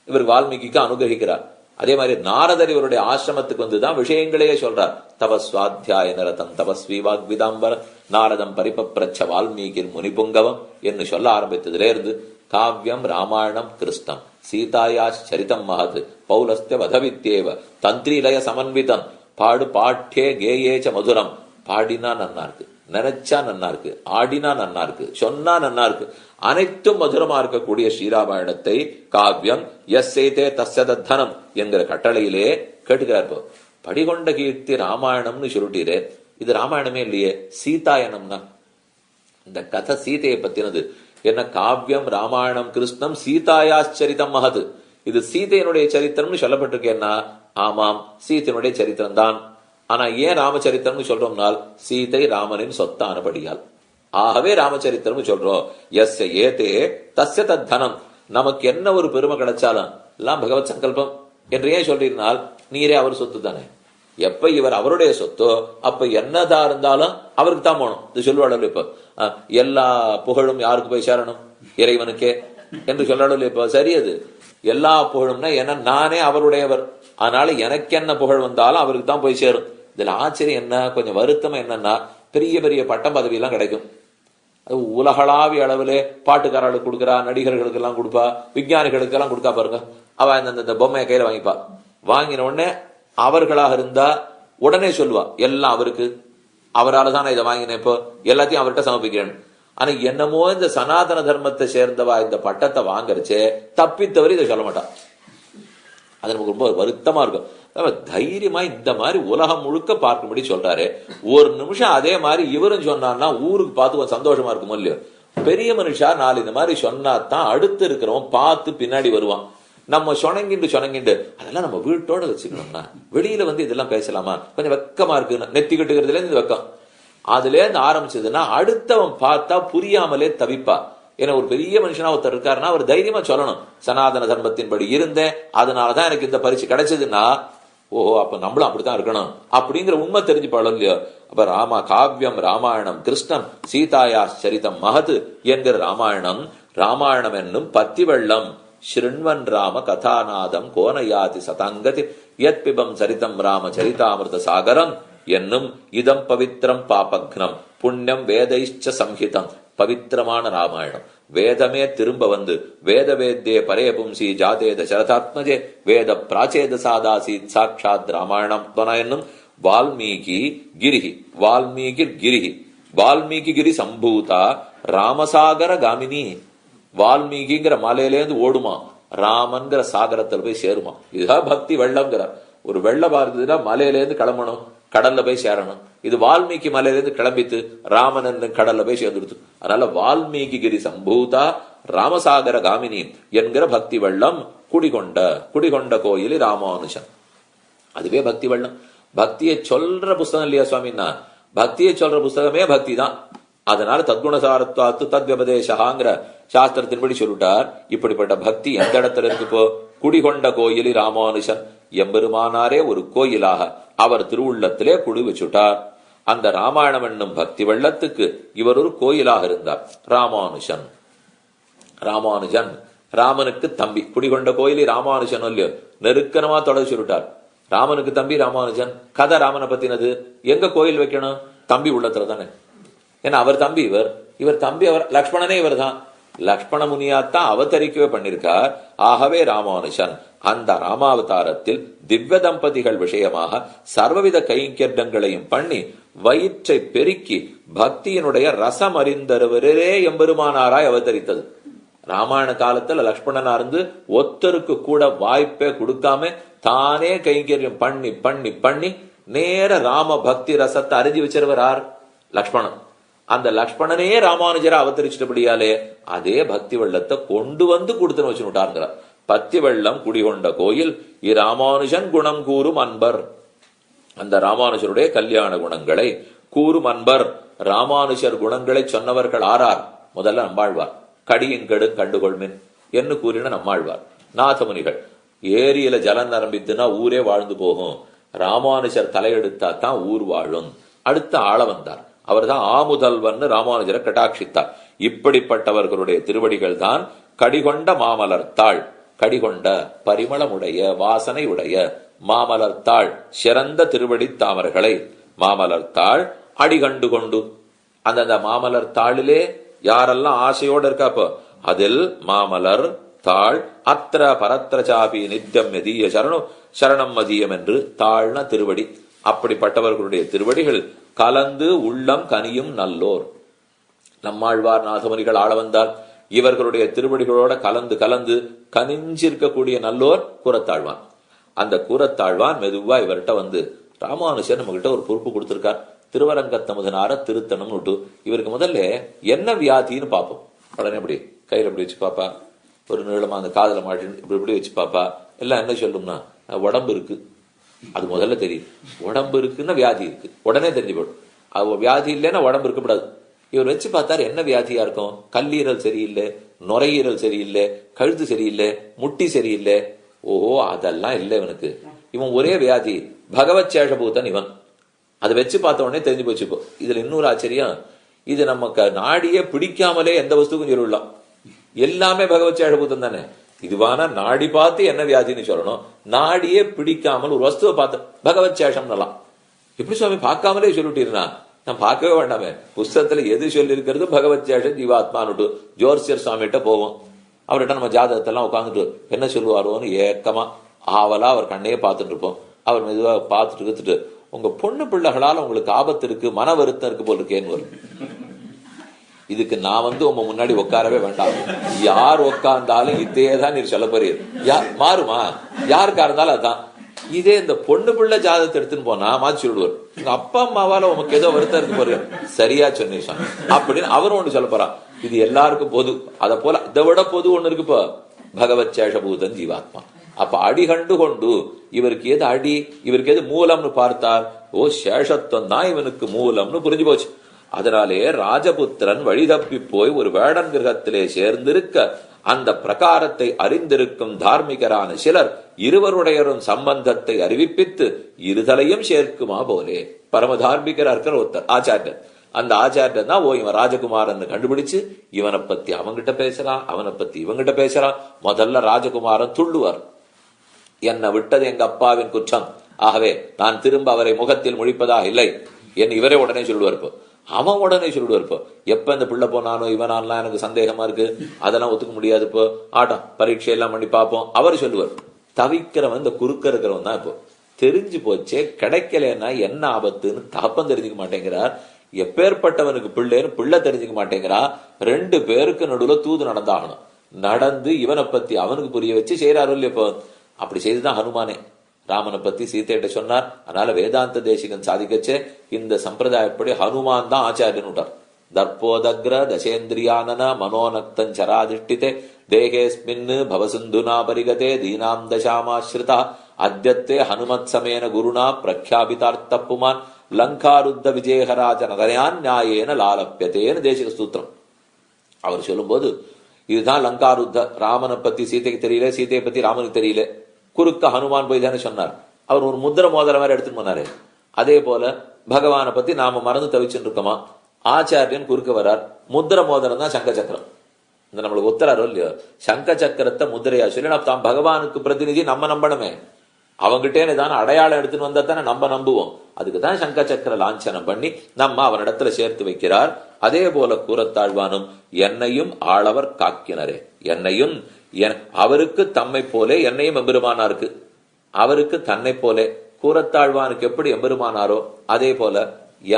இவர் வால்மீகிக்கு அனுகிரகிக்கிறார். அதே மாதிரி நாரதர் இவருடைய ஆசிரமத்துக்கு வந்துதான் விஷயங்களையே சொல்றார். தபஸ்வாத்தியாய நிரதம் தபஸ்வி வாக்விதாம்பர நாரதம் பரிபப்ரச்ச வால்மீகின் முனிபுங்கவம் என்று சொல்ல ஆரம்பித்ததிலே இருந்து காவியம் ராமாயணம் கிருஷ்ணம் சீதாயா சரிதம் மகத் பௌலஸ்த வதவித்யேவ தந்திரிலய சமன்விதம் பாடு பாட்டே கேயேச்ச மதுரம். பாடினா நன்னா இருக்கு. நினைச்சா நன்னா இருக்கு, ஆடினா நன்னா இருக்கு, சொன்னா நன்னா இருக்கு, அனைத்தும் மதுரமா இருக்கக்கூடிய ஸ்ரீராமாயணத்தை காவியம் எஸ்ஸேதே தஸ்யதனம் என்கிற கட்டளையிலே கேட்டுக்கிறார். படிகொண்ட கீர்த்தி ராமாயணம்னு சொல்லிட்டீரே, இது ராமாயணமே இல்லையே, சீதாயணம்னா இந்த கதை சீதையை பத்தினது. என்ன காவியம் ராமாயணம் கிருஷ்ணம் சீதாயாச்சரிதம் மகது, இது சீதையனுடைய சரித்திரம்னு சொல்லப்பட்டிருக்கேன்னா ஆமாம் சீதையனுடைய சரித்திரம் தான். ஆனா ஏன் ராமச்சரித்திரம்னு சொல்றோம்னால் சீதை ராமனின் சொத்தானபடியால், ஆகவே ராமச்சரித்திரம் சொல்றோம். எஸ் ஏதே தஸ்ய தனம், நமக்கு என்ன ஒரு பெருமை கிடைச்சாலும் எல்லாம் பகவத் சங்கல்பம் என்று ஏன் சொல்றீர்கள்? நீரே அவர் சொத்து தானே. எப்ப இவர் அவருடைய சொத்தோ அப்ப என்னதா இருந்தாலும் அவருக்கு தான் போகணும். இது சொல்லுவாள் இப்ப எல்லா புகழும் யாருக்கு போய் சேரணும்? இறைவனுக்கே என்று சொல்றாள் இப்ப. சரி, அது எல்லா புகழும்னா என்ன, நானே அவருடையவர், அதனால எனக்கு என்ன புகழ் வந்தாலும் அவருக்கு தான் போய் சேரும். இதுல ஆச்சரியம் என்ன, கொஞ்சம் வருத்தம் என்னன்னா பெரிய பெரிய பட்டம் பதவி எல்லாம் கிடைக்கும். அது உலகளாவிய அளவிலே பாட்டுக்காரர்களுக்கு கொடுக்குறா, நடிகர்களுக்கு எல்லாம் கொடுப்பா, விஞ்ஞானிகளுக்கு எல்லாம் கொடுக்கா பாருங்க. அவ இந்த பொம்மையை கையில வாங்கிப்பா. வாங்கின உடனே அவர்களாக இருந்தா உடனே சொல்லுவா எல்லாம் அவருக்கு, அவரால் தான் நான் இதை வாங்கினேன், இப்போ எல்லாத்தையும் அவர்கிட்ட சமர்ப்பிக்கிறேன். ஆனா என்னமோ இந்த சனாதன தர்மத்தை சேர்ந்தவா இந்த பட்டத்தை வாங்கறச்சே தப்பித்தவரை இதை சொல்ல மாட்டான். அது நமக்கு ரொம்ப வருத்தமா இருக்கும். தைரியமா இந்த மாதிரி உலகம் முழுக்க பார்க்கும்படி சொல்றாரு. ஒரு நிமிஷம் அதே மாதிரி இவரும் சொன்னான்னா ஊருக்கு பார்த்து சந்தோஷமா இருக்கும் இல்லையோ. பெரிய மனுஷா நாலு இந்த மாதிரி சொன்னாதான் அடுத்து இருக்கிறவன் பார்த்து பின்னாடி வருவான். நம்ம சொனங்கிண்டு அதெல்லாம் நம்ம வீட்டோட வச்சுக்கணும்னா வெளியில இதெல்லாம் பேசலாமா, கொஞ்சம் வெக்கமா இருக்கு, நெத்தி கட்டுக்கிறதுல இருந்து வெக்கம், அதுல இருந்து ஆரம்பிச்சதுன்னா அடுத்தவன் பார்த்தா புரியாமலே தவிப்பா. ஏன்னா ஒரு பெரிய மனுஷனா ஒருத்தர் இருக்காருன்னா அவர் தைரியமா சொல்லணும், சனாதன தர்மத்தின்படி இருந்தேன், அதனாலதான் எனக்கு இந்த பரிசு கிடைச்சதுன்னா ஓஹோ அப்ப நம்மளும் அப்படித்தான் இருக்கணும் அப்படிங்கிற உண்மை தெரிஞ்சு பாடம் இல்லையோ. அப்ப காவியம் ராமாயணம் கிருஷ்ணம் சீதாயா சரிதம் மகது என்கிற ராமாயணம் என்னும் பத்தி வெள்ளம் ஸ்ருண்வன் ராம கதாநாதம் கோனயாதி சதங்கதி யத் பிபம் சரிதம் ராம சரிதாமிருத சாகரம் என்னும் இதம் பவித்ரம் பாபக்னம் புண்ணியம் வேதைச்ச சம்ஹிதம். பவித்திரமான ராமாயணம், வேதமே திரும்ப வேத வேத்யே பரே பும்சி ஜாதே தசரதாத்மஜே வேத பிராச்சேத சாதாசி சாட்சாத் ராமாயணம் என்னும் வால்மீகி கிரி சம்பூதா ராமசாகர காமினி. வால்மீகிங்கிற மலையிலேருந்து ஓடுமா, ராமன்கிற சாகரத்துல போய் சேருமா. இதுதான் பக்தி வெள்ளம்ங்கிறார். ஒரு வெள்ளம் பார்க்குதுன்னா மலையிலேருந்து கிளம்பணும், கடல்ல போய் சேரணும். இது வால்மீகி மலையிலிருந்து கிளம்பித்து ராமன் கடல்ல போய் சேர்ந்துடுது. அதனால வால்மீகி கிரி சம்பூதா ராமசாகர காமினி என்கிற பக்தி வெள்ளம் குடிகொண்ட கோயில் ராமானுஷன். அதுவே பக்தி வெள்ளம். பக்தியை சொல்ற புஸ்தகம் இல்லையா சுவாமின்னா, பக்தியை சொல்ற புஸ்தகமே பக்தி தான். அதனால தத்குணசாரத்வாத்து தத்விபதேசகாங்கிற சாஸ்திரத்தின்படி சொல்லிட்டார். இப்படிப்பட்ட பக்தி எந்த இடத்துல இருக்கு? இப்போ குடிகொண்ட கோயிலி ராமானுஷன், எம்பெருமானாரே ஒரு கோயிலாக அவர் திருவுள்ளத்திலே குடி வச்சுட்டார். அந்த ராமாயணம் என்னும் பக்தி வெள்ளத்துக்கு இவர் ஒரு கோயிலாக இருந்தார். ராமானுஜன் ராமனுக்கு தம்பி. குடிகொண்ட கோயிலி ராமானுஜன் இல்லையோ, நெருக்கனமா தொடர்ச்சி சொல்லிட்டார். ராமனுக்கு தம்பி ராமானுஜன். கதை ராமனை பத்தினது. எங்க கோயில் வைக்கணும்? தம்பி உள்ளத்துல தானே. ஏன்னா அவர் தம்பி, இவர் தம்பி, அவர் லக்ஷ்மணனே இவர் தான். லக்ஷ்மண முனியாத்தான் அவதரிக்கவே பண்ணிருக்கார். ஆகவே ராமானுஜன் அந்த ராமாவதாரத்தில் திவ்ய தம்பதிகள் விஷயமாக சர்வவித கைங்கரியங்களையும் பண்ணி வயிற்றை பெருக்கி பக்தியினுடைய ரசம் அறிந்தருவரே எம்பெருமானாராய் அவதரித்தது. ராமாயண காலத்துல லக்ஷ்மணனா இருந்து ஒத்தருக்கு கூட வாய்ப்பே கொடுக்காம தானே கைங்கரியம் பண்ணி பண்ணி பண்ணி நேர ராம பக்தி ரசத்தை அறிஞ்சு வச்சிருவார் லக்ஷ்மணன். அந்த லக்ஷ்மணனே ராமானுஜரா அவதரிச்சிட்டபடியாலே அதே பக்தி வெள்ளத்தை கொண்டு கொடுத்துன்னு வச்சுட்டாருங்கிறார். பத்தி வெள்ளம் குடிகொண்ட கோயில் இராமானுஜன் குணம் கூறும் அன்பர். அந்த ராமானுஜருடைய கல்யாண குணங்களை கூறும் அன்பர். ராமானுஜர் குணங்களை சொன்னவர்கள் ஆறார். முதல்ல நம்மாழ்வார். கடியின் கெடு கண்டுகொள்மின் என்று கூறின நம்மாழ்வார். நாதமுனிகள் ஏரியில ஜலம் நரம்பித்துனா ஊரே வாழ்ந்து போகும், ராமானுஜர் தலையெடுத்தா தான் ஊர் வாழும். அடுத்து ஆள வந்தார். அவர் தான் ஆமுதல்வன் ராமானுஜரை கட்டாட்சித்தார். இப்படிப்பட்டவர்களுடைய திருவடிகள் தான் கடிகொண்ட மாமலர்த்தாள். கடிகொண்ட பரிமளமுடைய வாசனை உடைய மாமலர்த்தாள் சிறந்த திருவடி தாமர்களை மாமலர்த்தாள் அடிகண்டு கொண்டு. அந்த மாமலர் தாளிலே யாரெல்லாம் ஆசையோடு இருக்காப்போ அதில் மாமலர் தாள் அத்திர பரத்திரச்சாபி நித்தியம் மெதிய சரணம் மதியம் என்று தாழ்ன திருவடி. அப்படிப்பட்டவர்களுடைய திருவடிகள் கலந்து உள்ளம் கனியும் நல்லோர். நம்மாழ்வார் நாதமுனிகள் ஆள வந்தால் இவர்களுடைய திருவடிகளோட கலந்து கலந்து கனிஞ்சிருக்கக்கூடிய நல்லோர் கூரத்தாழ்வான். அந்த கூரத்தாழ்வான் மெதுவா இவர்கிட்ட வந்து, ராமானுஜர் நம்ம கிட்ட ஒரு பொறுப்பு கொடுத்திருக்கார், திருவரங்கத்தமுதனார திருத்தணும் விட்டு, இவருக்கு முதல்ல என்ன வியாதின்னு பார்ப்போம். உடனே இப்படி கையில இப்படி வச்சு பாப்பா, ஒரு நீளமா அந்த காதல மாட்டி இப்படி இப்படி வச்சு பாப்பா, எல்லாம் என்ன சொல்லும்னா உடம்பு இருக்கு. அது முதல்ல தெரியும். உடம்பு இருக்குன்னா வியாதி இருக்கு, உடனே தெரிஞ்சு போடும். வியாதி இல்லைன்னா உடம்பு இருக்கக்கூடாது. இவர் வச்சு பார்த்தாரு, என்ன வியாதியா இருக்கும்? கல்லீரல் சரியில்லை, நுரையீரல் சரியில்லை, கழுத்து சரியில்லை, முட்டி சரியில்லை. ஓஹோ, அதெல்லாம் இல்லை இவனுக்கு. இவன் ஒரே வியாதி பகவத் சேஷபூதன் இவன். அதை வச்சு பார்த்த உடனே தெரிஞ்சு போச்சுப்போ. இதுல இன்னொரு ஆச்சரியம், இது நமக்கு நாடியே பிடிக்காமலே எந்த வஸ்துக்கும் சொல்லலாம். எல்லாமே பகவத் சேஷபூதன் தானே. இதுவான நாடி பார்த்து என்ன வியாதின்னு சொல்லணும். நாடியே பிடிக்காமல் ஒரு வஸ்துவை பார்த்து பகவத் சேஷம்னலாம். எப்படி சுவாமி பார்க்காமலே சொல்லிட்டீர்னா? நான் பார்க்கவே வேண்டாமே. புஸ்தகத்துல எது சொல்லி இருக்கிறது பகவத் சேஷன் ஜீவாத்மானுட்டு ஜோர்சியர் சுவாமிகிட்ட போவோம். அவர்கிட்ட நம்ம ஜாதகத்தெல்லாம் உட்காந்துட்டு என்ன சொல்லுவாரோன்னு ஏக்கமா ஆவலா அவர் கண்ணையே பார்த்துட்டு இருப்போம். அவர் மெதுவா பார்த்துட்டு எடுத்துட்டு, உங்க பொண்ணு பிள்ளைகளால உங்களுக்கு ஆபத்து இருக்கு, மன வருத்தம் இருக்கு போல் இருக்கேன்னு வரும். இதுக்கு நான் வந்து உங்க முன்னாடி உட்காரவே வேண்டாம். யார் உட்கார்ந்தாலும் இதேதான் நீர் சொல்ல போறீர். மாறுமா? யாருக்கா இருந்தாலும் அதான். இதே இந்த பொண்ணு பிள்ளை ஜாதகத்தை எடுத்துன்னு போனா மாற்றி சொல்லுவார், உங்க அப்பா அம்மாவால உனக்கு ஏதோ வருத்தம் இருக்கு போற. சரியா சொன்னீங்க அப்படின்னு அவரும் ஒண்ணு சொல்ல போறான். இது எல்லாருக்கும் பொது. அத போல இதை விட பொது ஒண்ணு இருக்கு இப்போ, பகவத் சேஷபூதன் ஜீவாத்மா. அப்ப அடி கண்டு கொண்டு இவருக்கு எது அடி, இவருக்கு எது மூலம்னு பார்த்தார். ஓ, சேஷத்துவம் தான் இவனுக்கு மூலம்னு புரிஞ்சு போச்சு. அதனாலே ராஜபுத்திரன் வழி தப்பி போய் ஒரு வேடன் கிரகத்திலே சேர்ந்திருக்க அந்த பிரகாரத்தை அறிந்திருக்கும் தார்மிகரான சிலர் இருவருடையரும் சம்பந்தத்தை அறிவிப்பித்து இருதலையும் சேர்க்குமா போலே. பரம தார்மிகரா இருக்கிற ஒருத்தர் ஆச்சாரியர். அந்த ஆச்சாரியர் தான் இவன் ராஜகுமாரன் கண்டுபிடிச்சு இவனை பத்தி அவங்கிட்ட பேசுறான், அவனை பத்தி இவங்கிட்ட பேசுறான். முதல்ல ராஜகுமாரன் துள்ளுவார், என்னை விட்டது எங்க அப்பாவின் குற்றம், ஆகவே நான் திரும்ப அவரை முகத்தில் முழிப்பதாக இல்லை என் இவரே உடனே சொல்லுவார். இப்போ அவன் உடனே சொல்லிடுவார், இப்போ எப்ப இந்த பிள்ளை போனானோ இவனான்லாம் எனக்கு சந்தேகமா இருக்கு, அதெல்லாம் ஒத்துக்க முடியாது, இப்போ ஆட்டம் பரீட்சை எல்லாம் பண்ணி பார்ப்போம் அவர் சொல்லுவார். தவிக்கிறவன் இந்த குறுக்க இருக்கிறவன் தான். இப்போ தெரிஞ்சு போச்சே, கிடைக்கலன்னா என்ன ஆபத்துன்னு தகப்பம் தெரிஞ்சுக்க மாட்டேங்கிறார். எப்பேற்பட்டவனுக்கு பிள்ளைன்னு பிள்ளை தெரிஞ்சுக்க மாட்டேங்கிறா. ரெண்டு பேருக்கு நடுவுல தூது நடந்தாகணும். நடந்து இவனை பத்தி அவனுக்கு புரிய வச்சு செய்யறாரு இல்லையா. இப்போ அப்படி செய்துதான் ஹனுமானே ராமனை பத்தி சீதையிட்ட சொன்னார். அதனால வேதாந்த தேசிகன் சாதிக்கச்சே இந்த சம்பிரதாயப்படி ஹனுமான் தான் ஆச்சாரியன் விட்டார். தர்போதக்ர தசேந்திரியானன மனோநக்தன் சராதிஷ்டிதே தேகேஸ்மின் பவசிந்துனா பரிகதே தீனாம் தசாமாஸ்ரிதா அத்யத்தே ஹனுமத் சமேன குருணா பிரக்யாபிதார்த்த புமான் லங்காருத்த விஜயஹராஜ நகரையான் நியாயேன லாலப்பியத்தேன்னு தேசிக சூத்திரம். அவர் சொல்லும் போது இதுதான் லங்காருத்த. ராமனை பத்தி சீதைக்கு தெரியல, சீதையை பத்தி ராமனுக்கு தெரியல. குறுக்க ஹனுமான் போய் தானே சொன்னார். அவர் ஒரு முத்திர மோதிர மாதிரி எடுத்துட்டு போனாரு. அதே போல பகவானை பத்தி நாம மறந்து தவிச்சுட்டு இருக்கோமா. ஆச்சாரியன் குறுக்க வரார். முத்திர மோதிரம் தான் சங்க சக்கரம். இந்த நம்மளுக்கு ஒத்தராரோ இல்லையோ, சங்க சக்கரத்தை முத்திரையா சொல்லி தான் பகவானுக்கு பிரதிநிதி நம்ம நம்பணுமே. அவங்கிட்டே தான் அடையாளம் எடுத்துன்னு வந்தா தானே நம்ம நம்புவோம். அதுக்குதான் சங்க சக்கர லாஞ்சனம் பண்ணி நம்ம அவனிடத்துல சேர்த்து வைக்கிறார். அதே போல கூரத்தாழ்வானும் என்னையும் ஆளவர் காக்கினரே, என்னையும் அவருக்கு தம்மை போலே என்னையும் எம்பெருமானாருக்கு, அவருக்கு தன்னை போலே. கூரத்தாழ்வானுக்கு எப்படி எம்பெருமானாரோ அதே போல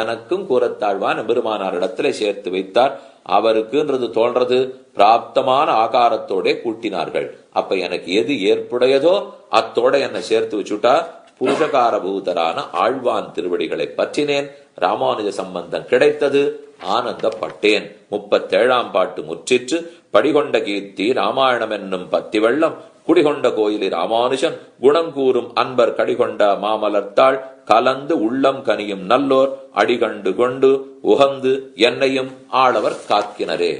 எனக்கும் கூரத்தாழ்வான் எம்பெருமானார் இடத்துல சேர்த்து வைத்தார். அவருக்குன்றது தோன்றது பிராப்தமான ஆகாரத்தோட கூட்டினார்கள். அப்ப எனக்கு எது ஏற்புடையதோ அத்தோட என்னை சேர்த்து வச்சுட்டா. புருஷகார பூதரான ஆழ்வான் திருவடிகளை பற்றினேன். ராமானுஜ சம்பந்தம் கிடைத்தது, ஆனந்தப்பட்டேன். 37ஆம் பாட்டு முற்றிற்று. படிகொண்ட கீர்த்தி ராமாயணம் என்னும் பத்தி வெள்ளம் குடிகொண்ட கோயிலி ராமானுஜன் குணங்கூறும் அன்பர் கடிகொண்ட மாமலர்த்தாள் கலந்து உள்ளம் கனியும் நல்லோர் அடிகண்டு கொண்டு உகந்து என்னையும் ஆளவர் காக்கினரே.